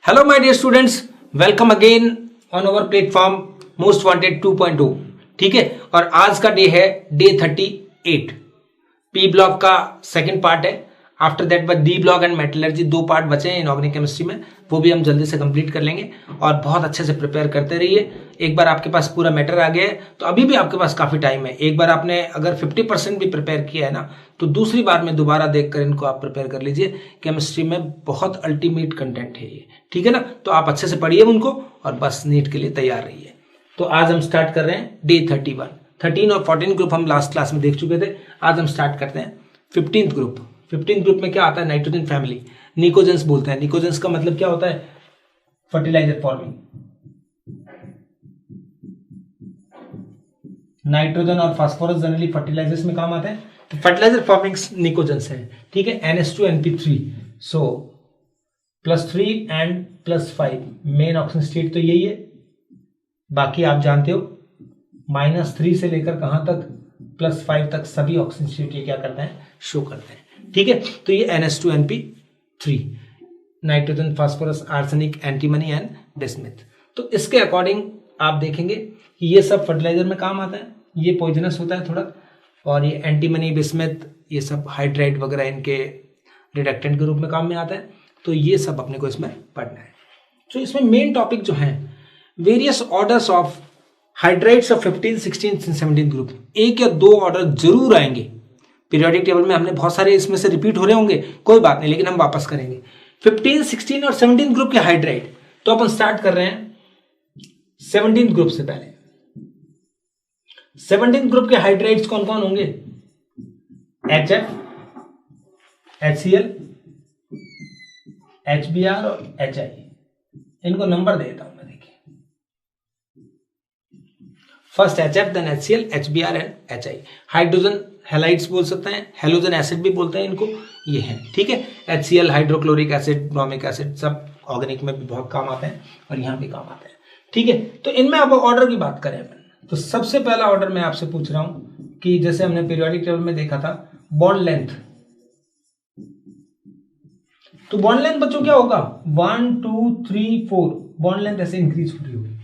Hello my dear students, welcome again on our platform most wanted 2.0। ठीक है, और आज का डे है डे 38। पी ब्लॉक का सेकंड पार्ट है। After that but d block and metallurgy 2 part बचे हैं इनऑर्गेनिक केमिस्ट्री में, वो भी हम जल्दी से कंप्लीट कर लेंगे और बहुत अच्छे से प्रिपेयर करते रहिए। एक बार आपके पास पूरा मैटर आ गया है तो अभी भी आपके पास काफी टाइम है। एक बार आपने अगर 50% भी प्रिपेयर किया है ना, तो दूसरी बार में दोबारा देखकर इनको आप प्रिपेयर कर लीजिए। केमिस्ट्री में बहुत अल्टीमेट कंटेंट है ये, ठीक है ना। तो आप अच्छे से पढ़िए उनको और बस नीट के लिए तैयार रहिए। तो आज हम स्टार्ट कर रहे हैं डे 31। 13 और 14 ग्रुप हम लास्ट क्लास में देख चुके थे। आज हम स्टार्ट करते हैं 15th ग्रुप। 15th ग्रुप में क्या आता है? नाइट्रोजन फैमिली, निकोजेंस बोलते हैं। निकोजेंस का मतलब क्या होता है? Fertiliser forming. नाइट्रोजन और फास्फोरस जनरली फर्टिलाइजर्स में काम आते हैं, तो फर्टिलाइजर फॉर्मिंग निकोजेंस है। ठीक है, NH2 NP3, so +3 and +5 main oxygen state तो यही है। बाकी आप जानते हो -3 से लेकर कहां तक +5 तक सभी ऑक्सीजन स्टेट ये क्या करते हैं? शो करते हैं। ठीक है, तो ये NH2 NP3, nitrogen phosphorus arsenic antimony and bismuth. तो इसके अकॉर्डिंग आप देखेंगे कि ये सब फर्टिलाइजर में काम आता है। ये पॉइजनस होता है थोड़ा, और ये एंटीमनी बिस्मिथ ये सब हाइड्राइड वगैरह इनके रिडक्टेंट के रूप में काम में आता है। तो ये सब अपने को इसमें पढ़ना है। तो इसमें मेन टॉपिक जो है various orders of hydrides of 15, 16, 17 group. एक या दो ऑर्डर जरूर आएंगे पीरियोडिक टेबल में। हमने बहुत सारे इसमें से रिपीट हो रहे होंगे, कोई बात नहीं, लेकिन हम वापस करेंगे 15, 16 और 17 ग्रुप के हाइड्राइड। तो अपन स्टार्ट कर रहे हैं 17 ग्रुप से पहले। 17 ग्रुप के हाइड्राइड्स कौन कौन होंगे? HF, HCl, HBr और HI। इनको नंबर देता हूं मैं, देखिए। First HF, then HCl, HBr and HI। Hydrogen halides बोल सकते हैं, हेलोजन एसिड भी बोलते हैं इनको, ये हैं। ठीक है, HCl hydrochloric acid, bromic acid, सब ऑर्गेनिक में भी बहुत काम आते हैं और यहां भी काम आते हैं। ठीक है, तो इनमें अब ऑर्डर की बात करें तो सबसे पहला ऑर्डर मैं आपसे पूछ रहा हूं कि जैसे हमने पीरियोडिक टेबल में देखा था बॉन्ड लेंथ। तो बॉन्ड लेंथ बच्चों क्या होगा? 1 2 3 4 बॉन्ड लेंथ ऐसे इंक्रीज हो रही होगी,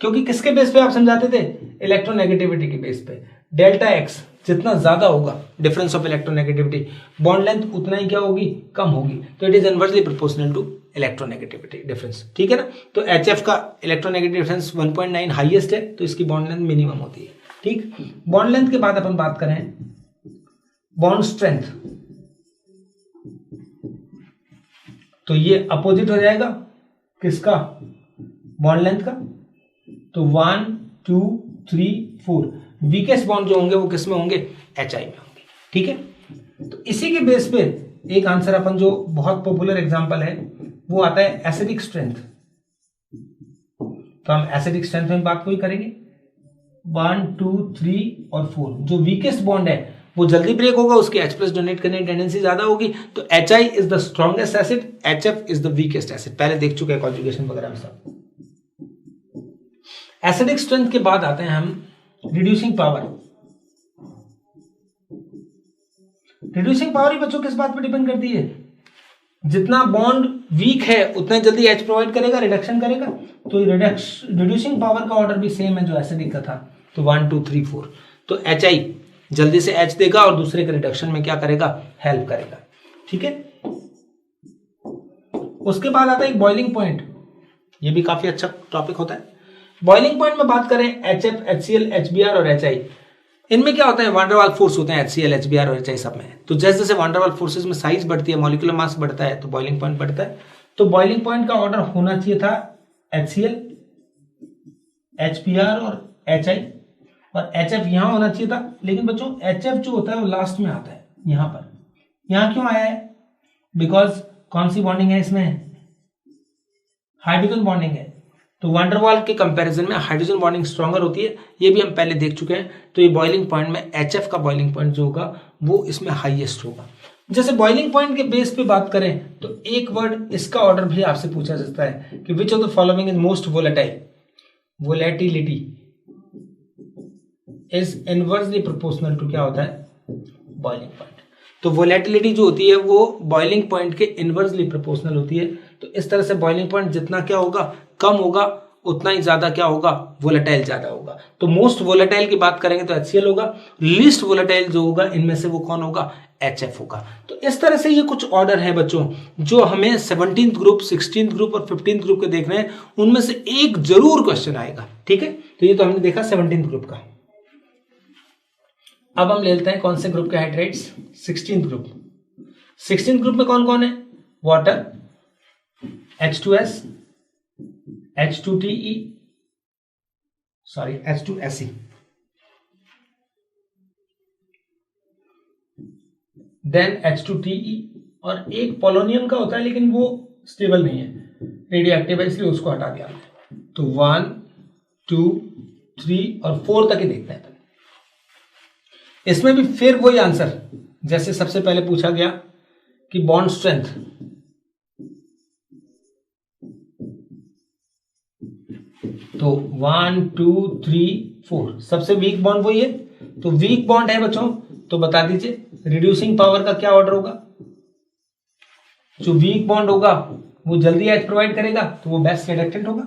क्योंकि किसके बेस पे आप समझाते थे? इलेक्ट्रोनेगेटिविटी के बेस पे। डेल्टा एक्स जितना ज्यादा होगा difference of electronegativity, bond length उतना ही क्या होगी? कम होगी। तो it is inversely proportional to electronegativity difference. ठीक है ना। तो HF का इलेक्ट्रोनेगेटिव डिफरेंस 1.9 हाईएस्ट है, तो इसकी बॉन्ड लेंथ मिनिमम होती है। ठीक, बॉन्ड लेंथ के बाद अपन बात करें बॉन्ड स्ट्रेंथ, तो ये अपोजिट हो जाएगा किसका? बॉन्ड लेंथ का। तो 1 2 3 4 वीकेस्ट बॉन्ड जो होंगे वो किस में होंगे? HI में होंगे। ठीक है, तो इसी के बेस पे एक आंसर अपन जो बहुत पॉपुलर एग्जांपल है वो आता है एसिडिक स्ट्रेंथ। तो हम एसिडिक स्ट्रेंथ में बात वही करेंगे 1 2 3 और 4। जो वीकेस्ट बॉन्ड है वो जल्दी ब्रेक होगा, उसकी H+ डोनेट करने की टेंडेंसी ज्यादा होगी। तो HI is the strongest acid, HF is the weakest acid. पहले देख चुके हैं कॉन्जुगेशन वगैरह में सब। एसिडिक स्ट्रेंथ के बाद आते हैं हम रिड्यूसिंग पावर। रिड्यूसिंग पावर ही बच्चों किस बात पर डिपेंड करती है? जितना बॉन्ड वीक है उतना जल्दी H प्रोवाइड करेगा, रिडक्शन करेगा। तो रिड्यूसिंग पावर का ऑर्डर भी सेम है जो एसिडिक का था। तो 1 2 3 4। तो HI जल्दी से H देगा और दूसरे के रिडक्शन में क्या करेगा? हेल्प करेगा। ठीक है, उसके बाद आता है एक बॉइलिंग पॉइंट। ये भी काफी अच्छा टॉपिक होता है। बॉइलिंग पॉइंट में बात करें HF, HCl, HBr और HI, इनमें क्या होता है? वांडरवाल फोर्स होते हैं HCl, HBr और HI सब में। तो जैसे जैसे वांडरवाल फोर्सेस में साइज बढ़ती है, मॉलिक्यूलर मास बढ़ता है, तो बॉइलिंग पॉइंट बढ़ता है। तो बॉइलिंग पॉइंट का ऑर्डर होना चाहिए था HCl, HBr और HI, और HF यहां होना चाहिए था। लेकिन बच्चों HF जो होता है वो लास्ट में आता है यहां पर। यहां क्यों आया है? बिकॉज कौन सी बॉन्डिंग है इसमें? हाइड्रोजन बॉन्डिंग है। तो वांडरवाल के कंपैरिजन में हाइड्रोजन बॉन्डिंग स्ट्रॉन्गर होती है, ये भी हम पहले देख चुके हैं। तो ये बॉइलिंग पॉइंट में HF का बॉइलिंग पॉइंट जो होगा वो इसमें हाईएस्ट होगा। जैसे बॉइलिंग पॉइंट के बेस पे बात करें तो एक वर्ड इसका ऑर्डर भी आपसे पूछा जाता है कि which of the following is most volatile. Volatility is inversely proportional to क्या होता है? Boiling point. तो वोलेटिलिटी जो होती है वो बॉइलिंग पॉइंट के इनवर्सली प्रोपोर्शनल होती है। तो इस तरह से बॉइलिंग पॉइंट जितना क्या होगा कम होगा उतना ही ज्यादा क्या होगा वोलेटाइल ज्यादा होगा। तो मोस्ट वोलेटाइल की बात करेंगे तो HCl होगा, लीस्ट वोलेटाइल जो होगा इनमें से वो कौन होगा HF होगा। तो इस तरह से ये कुछ ऑर्डर है बच्चों जो हमें 17th ग्रुप 16th ग्रुप और 15th ग्रुप के देखने हैं, उनमें से एक जरूर क्वेश्चन आएगा। ठीक है, तो ये तो हमने देखा 17th ग्रुप का। अब हम ले लेते हैं कौन से ग्रुप के hydrates, 16th group. 16th group में कौन कौन है, water, H2S, H2TE, sorry H2SE, then H2TE और एक पोलोनियम का होता है लेकिन वो स्टेबल नहीं है, रेडियो एक्टिव है इसलिए उसको हटा दिया। तो 1 2 3 और 4 तक ही देखते हैं। इसमें भी फिर वही आंसर जैसे सबसे पहले पूछा गया कि बॉन्ड स्ट्रेंथ, तो 1 2 3 4 सबसे वीक बॉन्ड वही है। तो वीक बॉन्ड है बच्चों, तो बता दीजिए रिड्यूसिंग पावर का क्या ऑर्डर होगा। जो वीक बॉन्ड होगा वो जल्दी एच प्रोवाइड करेगा तो वो बेस्ट रिडक्टेंट होगा।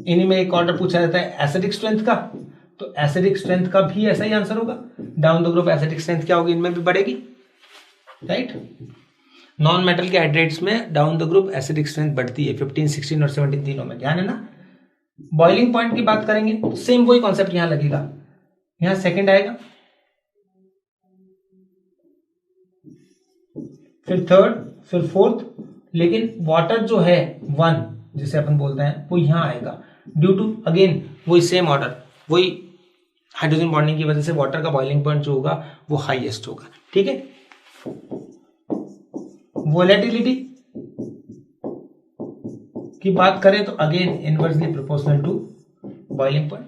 इन्हीं में एक ऑर्डर पूछा जाता है एसिडिक स्ट्रेंथ का, तो एसिडिक स्ट्रेंथ का भी ऐसा ही आंसर होगा। Down the group acidic strength क्या होगी, इनमें भी बढ़ेगी, राइट। नॉन मेटल के हाइड्रेट्स में down the group acidic strength बढ़ती है 15 16 और 17 तीनों में, ध्यान है ना। बॉइलिंग पॉइंट की बात करेंगे तो सेम वही कॉन्सेप्ट यहां लगेगा, यहां सेकंड आएगा, फिर थर्ड, फिर फोर्थ, लेकिन वाटर जो है 1 जिसे अपन बोलते हैं वो यहां आएगा ड्यू टू अगेन वही सेम ऑर्डर, वही हाइड्रोजन बॉन्डिंग की वजह से वाटर का बॉइलिंग पॉइंट जो होगा वो हाईएस्ट होगा। ठीक है, वोलेटिलिटी की बात करें तो again inversely proportional to boiling point.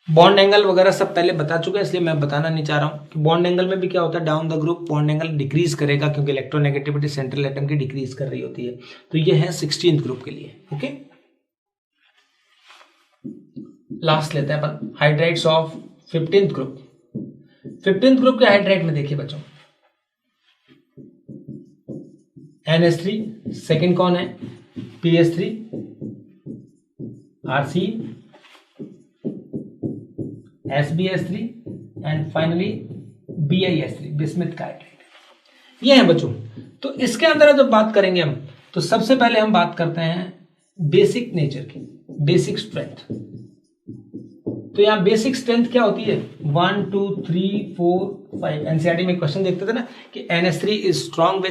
Bond angle वगैरह सब पहले बता चुके हैं इसलिए मैं बताना नहीं चाह रहा हूं कि बॉन्ड एंगल में भी क्या होता है, down the group bond angle decrease करेगा क्योंकि इलेक्ट्रोनेगेटिविटी सेंट्रल एटम की डिक्रीज कर रही होती है। तो ये है 16th ग्रुप के लिए। ओके, लास्ट लेते हैं अपन hydrides of 15th group. 15th group के हाइड्राइड में देखिए बच्चों, NH3, सेकंड कौन है PS3, RC, SbS3 and finally BiS3, bismuth का हाइड्राइड। ये है बच्चों। तो इसके अंदर जब बात करेंगे हम तो सबसे पहले हम बात करते हैं बेसिक नेचर की, बेसिक स्ट्रेंथ। तो यहां बेसिक स्ट्रेंथ क्या होती है, 1 2 3 4 5। एनसीईआरटी में क्वेश्चन देखते थे ना कि NH3 is strong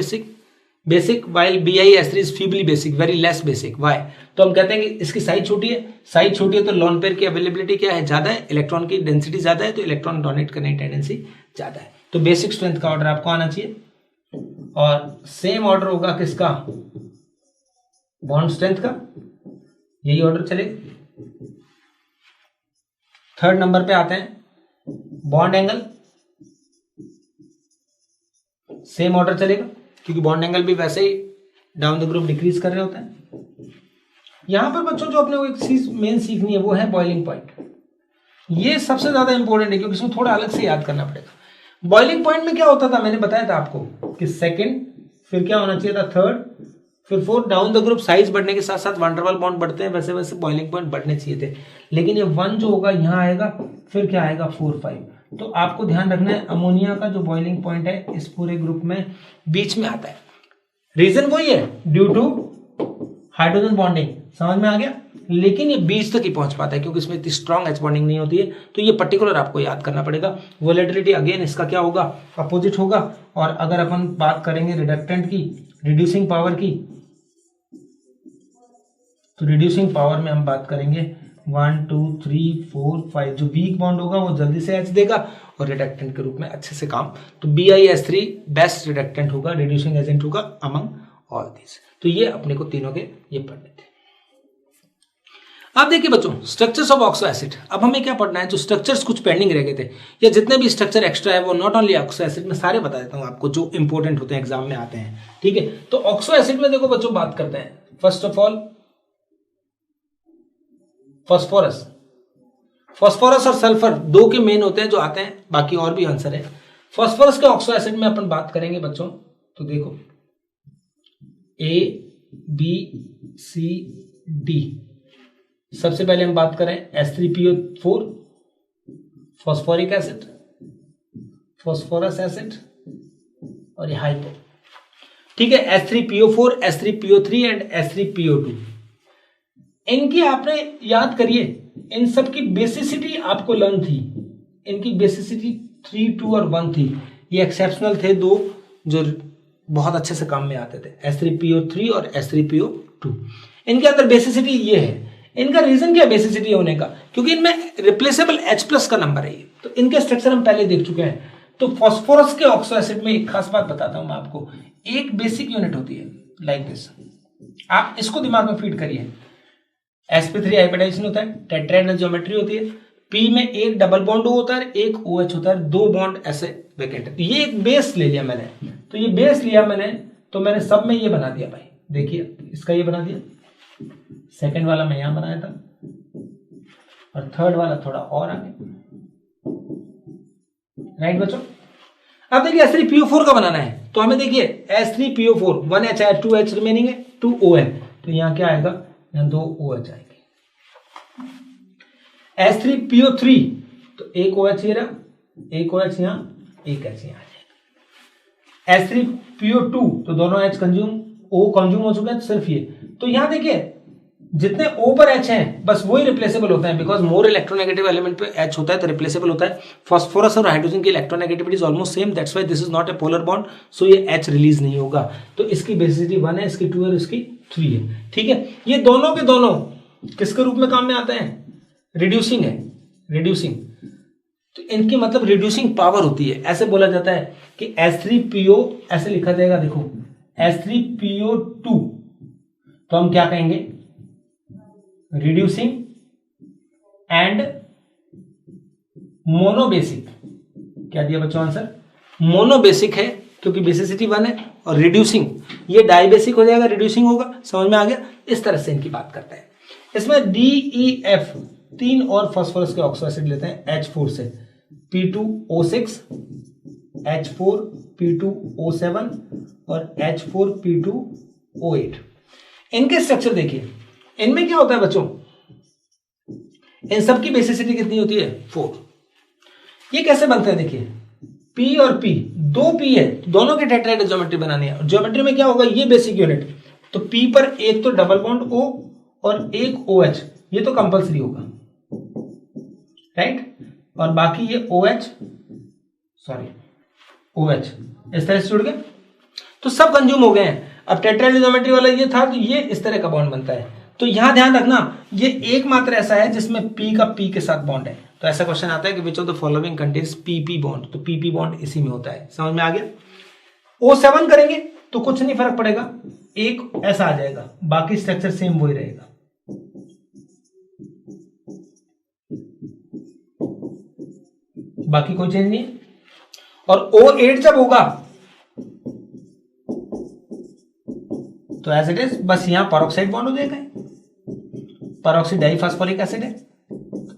basic while BiS3 is feebly basic, very less basic. Why, तो हम कहते हैं कि इसकी साइज छोटी है तो लोन पेयर की अवेलेबिलिटी क्या है, ज्यादा है, इलेक्ट्रॉन की डेंसिटी ज्यादा है तो इलेक्ट्रॉन डोनेट करने की टेंडेंसी ज्यादा है। तो बेसिक स्ट्रेंथ का ऑर्डर आपको आना चाहिए और सेम ऑर्डर होगा किसका, बॉन्ड स्ट्रेंथ का, यही ऑर्डर चलेगा। थर्ड नंबर पे आते हैं बॉन्ड एंगल, सेम ऑर्डर चलेगा क्योंकि बॉन्ड एंगल भी वैसे ही डाउन द ग्रुप डिक्रीज कर रहे होते हैं। यहां पर बच्चों जो अपने को एक चीज मेन सीखनी है वो है बॉइलिंग पॉइंट। ये सबसे ज्यादा इंपॉर्टेंट है क्योंकि इसमें थोड़ा अलग से याद करना पड़ेगा। बॉइलिंग पॉइंट में क्या होता था, मैंने बताया था आपको कि सेकंड, फिर क्या होना चाहिए था थर्ड, फिर fourth. Down the group size बढ़ने के साथ साथ वंडरवाल बॉन्ड बढ़ते हैं, वैसे वैसे बॉइलिंग पॉइंट बढ़ने चाहिए थे, लेकिन ये 1 जो होगा यहां आएगा, फिर क्या आएगा 4 5। तो आपको ध्यान रखना है अमोनिया का जो बॉइलिंग पॉइंट है इस पूरे ग्रुप में बीच में आता है। रीजन वही है, ड्यू टू हाइड्रोजन बॉन्डिंग, समझ में आ गया, लेकिन ये बीच तक ही पहुंच पाता है क्योंकि इसमें इतनी स्ट्रॉन्ग एच बॉन्डिंग नहीं होती है। तो ये पर्टिकुलर आपको याद करना पड़ेगा। वोलेटिलिटी अगेन इसका क्या होगा, अपोजिट होगा। और अगर अपन बात करेंगे रिडक्टेंट की, रिड्यूसिंग पावर की, तो रिड्यूसिंग पावर में हम बात करेंगे 1 2 3 4 5। जो वीक बॉन्ड होगा वो जल्दी से एच देगा और रिडक्टेंट के रूप में अच्छे से काम। तो BiS3 बेस्ट रिडक्टेंट होगा, रिड्यूसिंग एजेंट होगा अमंग ऑल दिस। तो ये अपने को तीनों के ये पढ़ने थे। अब देखिए बच्चों स्ट्रक्चर्स ऑफ ऑक्सो एसिड। अब हमें क्या पढ़ना है, जो स्ट्रक्चर्स कुछ पेंडिंग रह गए थे या जितने भी स्ट्रक्चर एक्स्ट्रा है वो नॉट ओनली ऑक्सो एसिड में सारे बता देता हूं आपको जो इंपॉर्टेंट होते हैं एग्जाम में आते हैं। ठीक है, तो ऑक्सो एसिड में देखो बच्चों बात करते हैं फर्स्ट ऑफ ऑल फॉस्फोरस और सल्फर दो के मेन होते हैं जो आते हैं, बाकी और भी आंसर है। फॉस्फोरस के ऑक्सो एसिड में अपन बात करेंगे बच्चों, तो देखो ए बी सी डी। सबसे पहले हम बात करें H3PO4 phosphoric acid, phosphorous acid और ये हाइपो। ठीक है, H3PO4, H3PO3 एंड H3PO2। इनकी आपने याद करिए, इन सब की बेसिसिटी आपको लर्न थी। इनकी बेसिसिटी 3, 2 और 1 थी। ये एक्सेप्शनल थे दो जो बहुत अच्छे से काम में आते थे, H3PO3 और H3PO2। इनके अंदर बेसिसिटी ये है। इनका रीजन क्या है बेसिसिटी होने का? क्योंकि इनमें रिप्लेसेबल H+ का नंबर है ये। तो इनके स्ट्रक्चर हम पहले देख चुके हैं। तो फॉस्फोरस के ऑक्सो एसिड में एक खास बात बताता हूं मैं आपको। एक बेसिक यूनिट होती है लाइक दिस, आप इसको दिमाग में फीड करिए। sp3 हाइब्रिडाइजेशन होता है, टेट्राहेड्रल ज्योमेट्री होती है, P में एक डबल बॉन्ड होता है, एक OH होता है, 2 बॉन्ड ऐसे वेकेंट है। तो ये एक बेस ले लिया मैंने, तो ये बेस लिया मैंने, तो मैंने सब में ये बना दिया भाई। देखिए इसका ये बना दिया, सेकंड वाला मैं यहां बनाया था और थर्ड वाला थोड़ा और आगे। राइट बच्चों, अब देखिए H3PO4 का बनाना है, तो हमें देखिए H3PO4 1H है, 2H रिमेनिंग है, 2O है, तो यहां क्या आएगा, यहां 2 OH आएगी। H3PO3 तो एक OH ये रहा, एक OH यहां, एक H यहां आ जाएगा। H3PO2 तो दोनों H कंज्यूम, O कंज्यूम हो चुका है, सिर्फ ये। तो यहां देखिए जितने O पर H हैं बस वही रिप्लेसेबल होता है, बिकॉज मोर इलेक्ट्रोनेगेटिव एलिमेंट पे H होता है तो रिप्लेसेबल होता है। फॉस्फोरस और हाइड्रोजन की electronegativity is almost same, that's why this is not a polar bond, so ये H रिलीज नहीं होगा। तो इसकी बेसिसिटी 1 है, इसकी 2 है, इसकी 3 है। ठीक है, ये दोनों के दोनों किसके रूप में काम में आते हैं? रिड्यूसिंग है, रिड्यूसिंग। तो इनकी मतलब रिड्यूसिंग पावर होती है। ऐसे बोला जाता है कि H3PO ऐसे लिखा जाएगा, देखो H3PO2 तो हम क्या कहेंगे, रिड्यूसिंग एंड मोनोबेसिक। क्या दिया बच्चों आंसर? मोनोबेसिक है क्योंकि बेसिसिटी 1 है, और रिड्यूसिंग ये डाइबेसिक हो जाएगा, रिड्यूसिंग होगा। समझ में आ गया? इस तरह से इनकी बात करता है। इसमें DEF 3 और फास्फोरस के ऑक्सो एसिड लेते हैं H4 से, P2O6, H4P2O7 और H4P2O8। इनके स्ट्रक्चर देखिए, इनमें क्या होता है बच्चों, इन सब की बेसिसिटी कितनी होती है? 4। ये कैसे बनते हैं देखिए, P और P, 2 P है, दोनों के टेट्राहेड्रल ज्योमेट्री बनानी है। ज्योमेट्री में क्या होगा, ये बेसिक यूनिट, तो P पर एक तो डबल बॉन्ड O और एक OH, ये तो कंपलसरी होगा, राइट। और बाकी ये OH इस तरह से जुड़ गए, तो सब कंज्यूम हो गए हैं। अब टेट्राहेड्रल ज्योमेट्री वाला ये था, तो ये इस तरह का बॉन्ड बनता है। तो यहां ध्यान रखना, ये एकमात्र ऐसा है जिसमें P का P के साथ बॉन्ड है। तो ऐसा क्वेश्चन आता है कि which of the following contains PP bond, तो PP बॉन्ड इसी में होता है। समझ में आ गया? O7 करेंगे तो कुछ नहीं फर्क पड़ेगा, एक ऐसा आ जाएगा, बाकी स्ट्रक्चर सेम वही रहेगा। बाकी कोई चेंज नहीं है। और O8 जब होगा तो एज इट इज, बस यहां परऑक्साइड बॉन्ड हो जाएगा, परऑक्सी डाइफॉस्फोरिक एसिड है,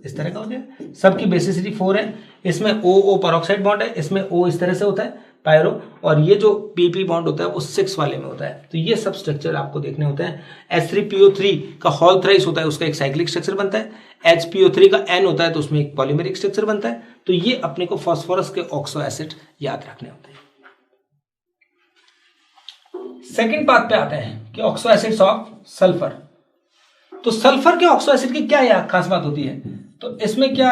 इस तरह का हो जाएगा। सबकी बेसिसिटी 4 है। इसमें O परऑक्साइड बॉन्ड है, इसमें O इस तरह से होता है पायरो, और ये जो PP बॉन्ड होता है वो 6 वाले में होता है। तो ये सब स्ट्रक्चर आपको देखने होते हैं। H3PO3 का हॉल थ्राइस होता है, उसका एक साइक्लिक स्ट्रक्चर बनता है। HPO3 का N होता है तो उसमें एक पॉलीमेरिक स्ट्रक्चर बनता है। तो ये अपने को फास्फोरस के ऑक्सो एसिड याद रखने होते हैं। सेकेंड पार्ट पे आते हैं कि ऑक्सो एसिड्स ऑफ सल्फर। तो सल्फर के ऑक्सो एसिड की क्या खास बात होती है? तो इसमें क्या,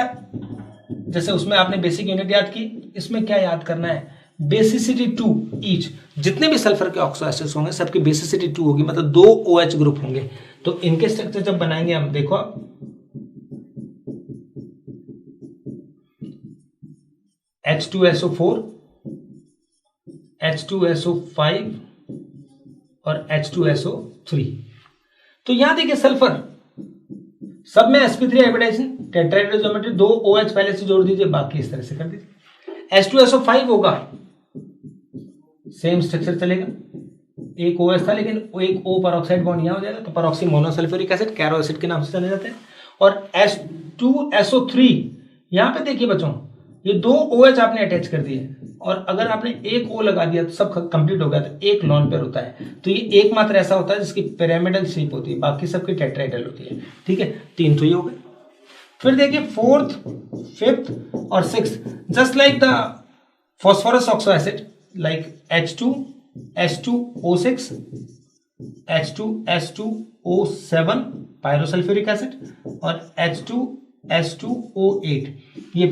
जैसे उसमें आपने बेसिक यूनिट याद की, इसमें क्या याद करना है, बेसिसिटी 2 ईच। जितने भी सल्फर के ऑक्सो एसिड्स होंगे सबकी बेसिसिटी 2 होगी, मतलब 2 OH ग्रुप होंगे। तो इनके स्ट्रक्चर जब बनाएंगे हम, देखो H2SO4, H2SO5 और H2SO3। तो यहां देखिए सल्फर सब में sp3 hybridisation, tetrahedral geometry, 2 OH पहले से जोड़ दीजिए, बाकी इस तरह से कर दीजिए। H2SO5 होगा, सेम स्ट्रक्चर चलेगा, एक OH था लेकिन एक O परऑक्साइड बॉन्ड यहां हो जाएगा, तो परऑक्सी मोनोसल्फ्यूरिक एसिड, कैरो एसिड के नाम से जाने जाते हैं। और H2SO3 यहां पे देखिए बच्चों, ये 2 OH आपने अटैच कर दिए और अगर आपने एक O लगा दिया तो सब कंप्लीट हो गया, तो एक लॉन पेयर होता है। तो ये एकमात्र ऐसा होता है जिसकी पिरामिडल शेप होती है, बाकी सबकी टेट्राहेड्रल होती है। ठीक है, 3 तो ये हो गए। फिर देखिए 4th, 5th और 6th, just like the phosphorus oxo acid, like H2S2O6, H2S2O7 pyrosulfuric acid और H2S2O8 ये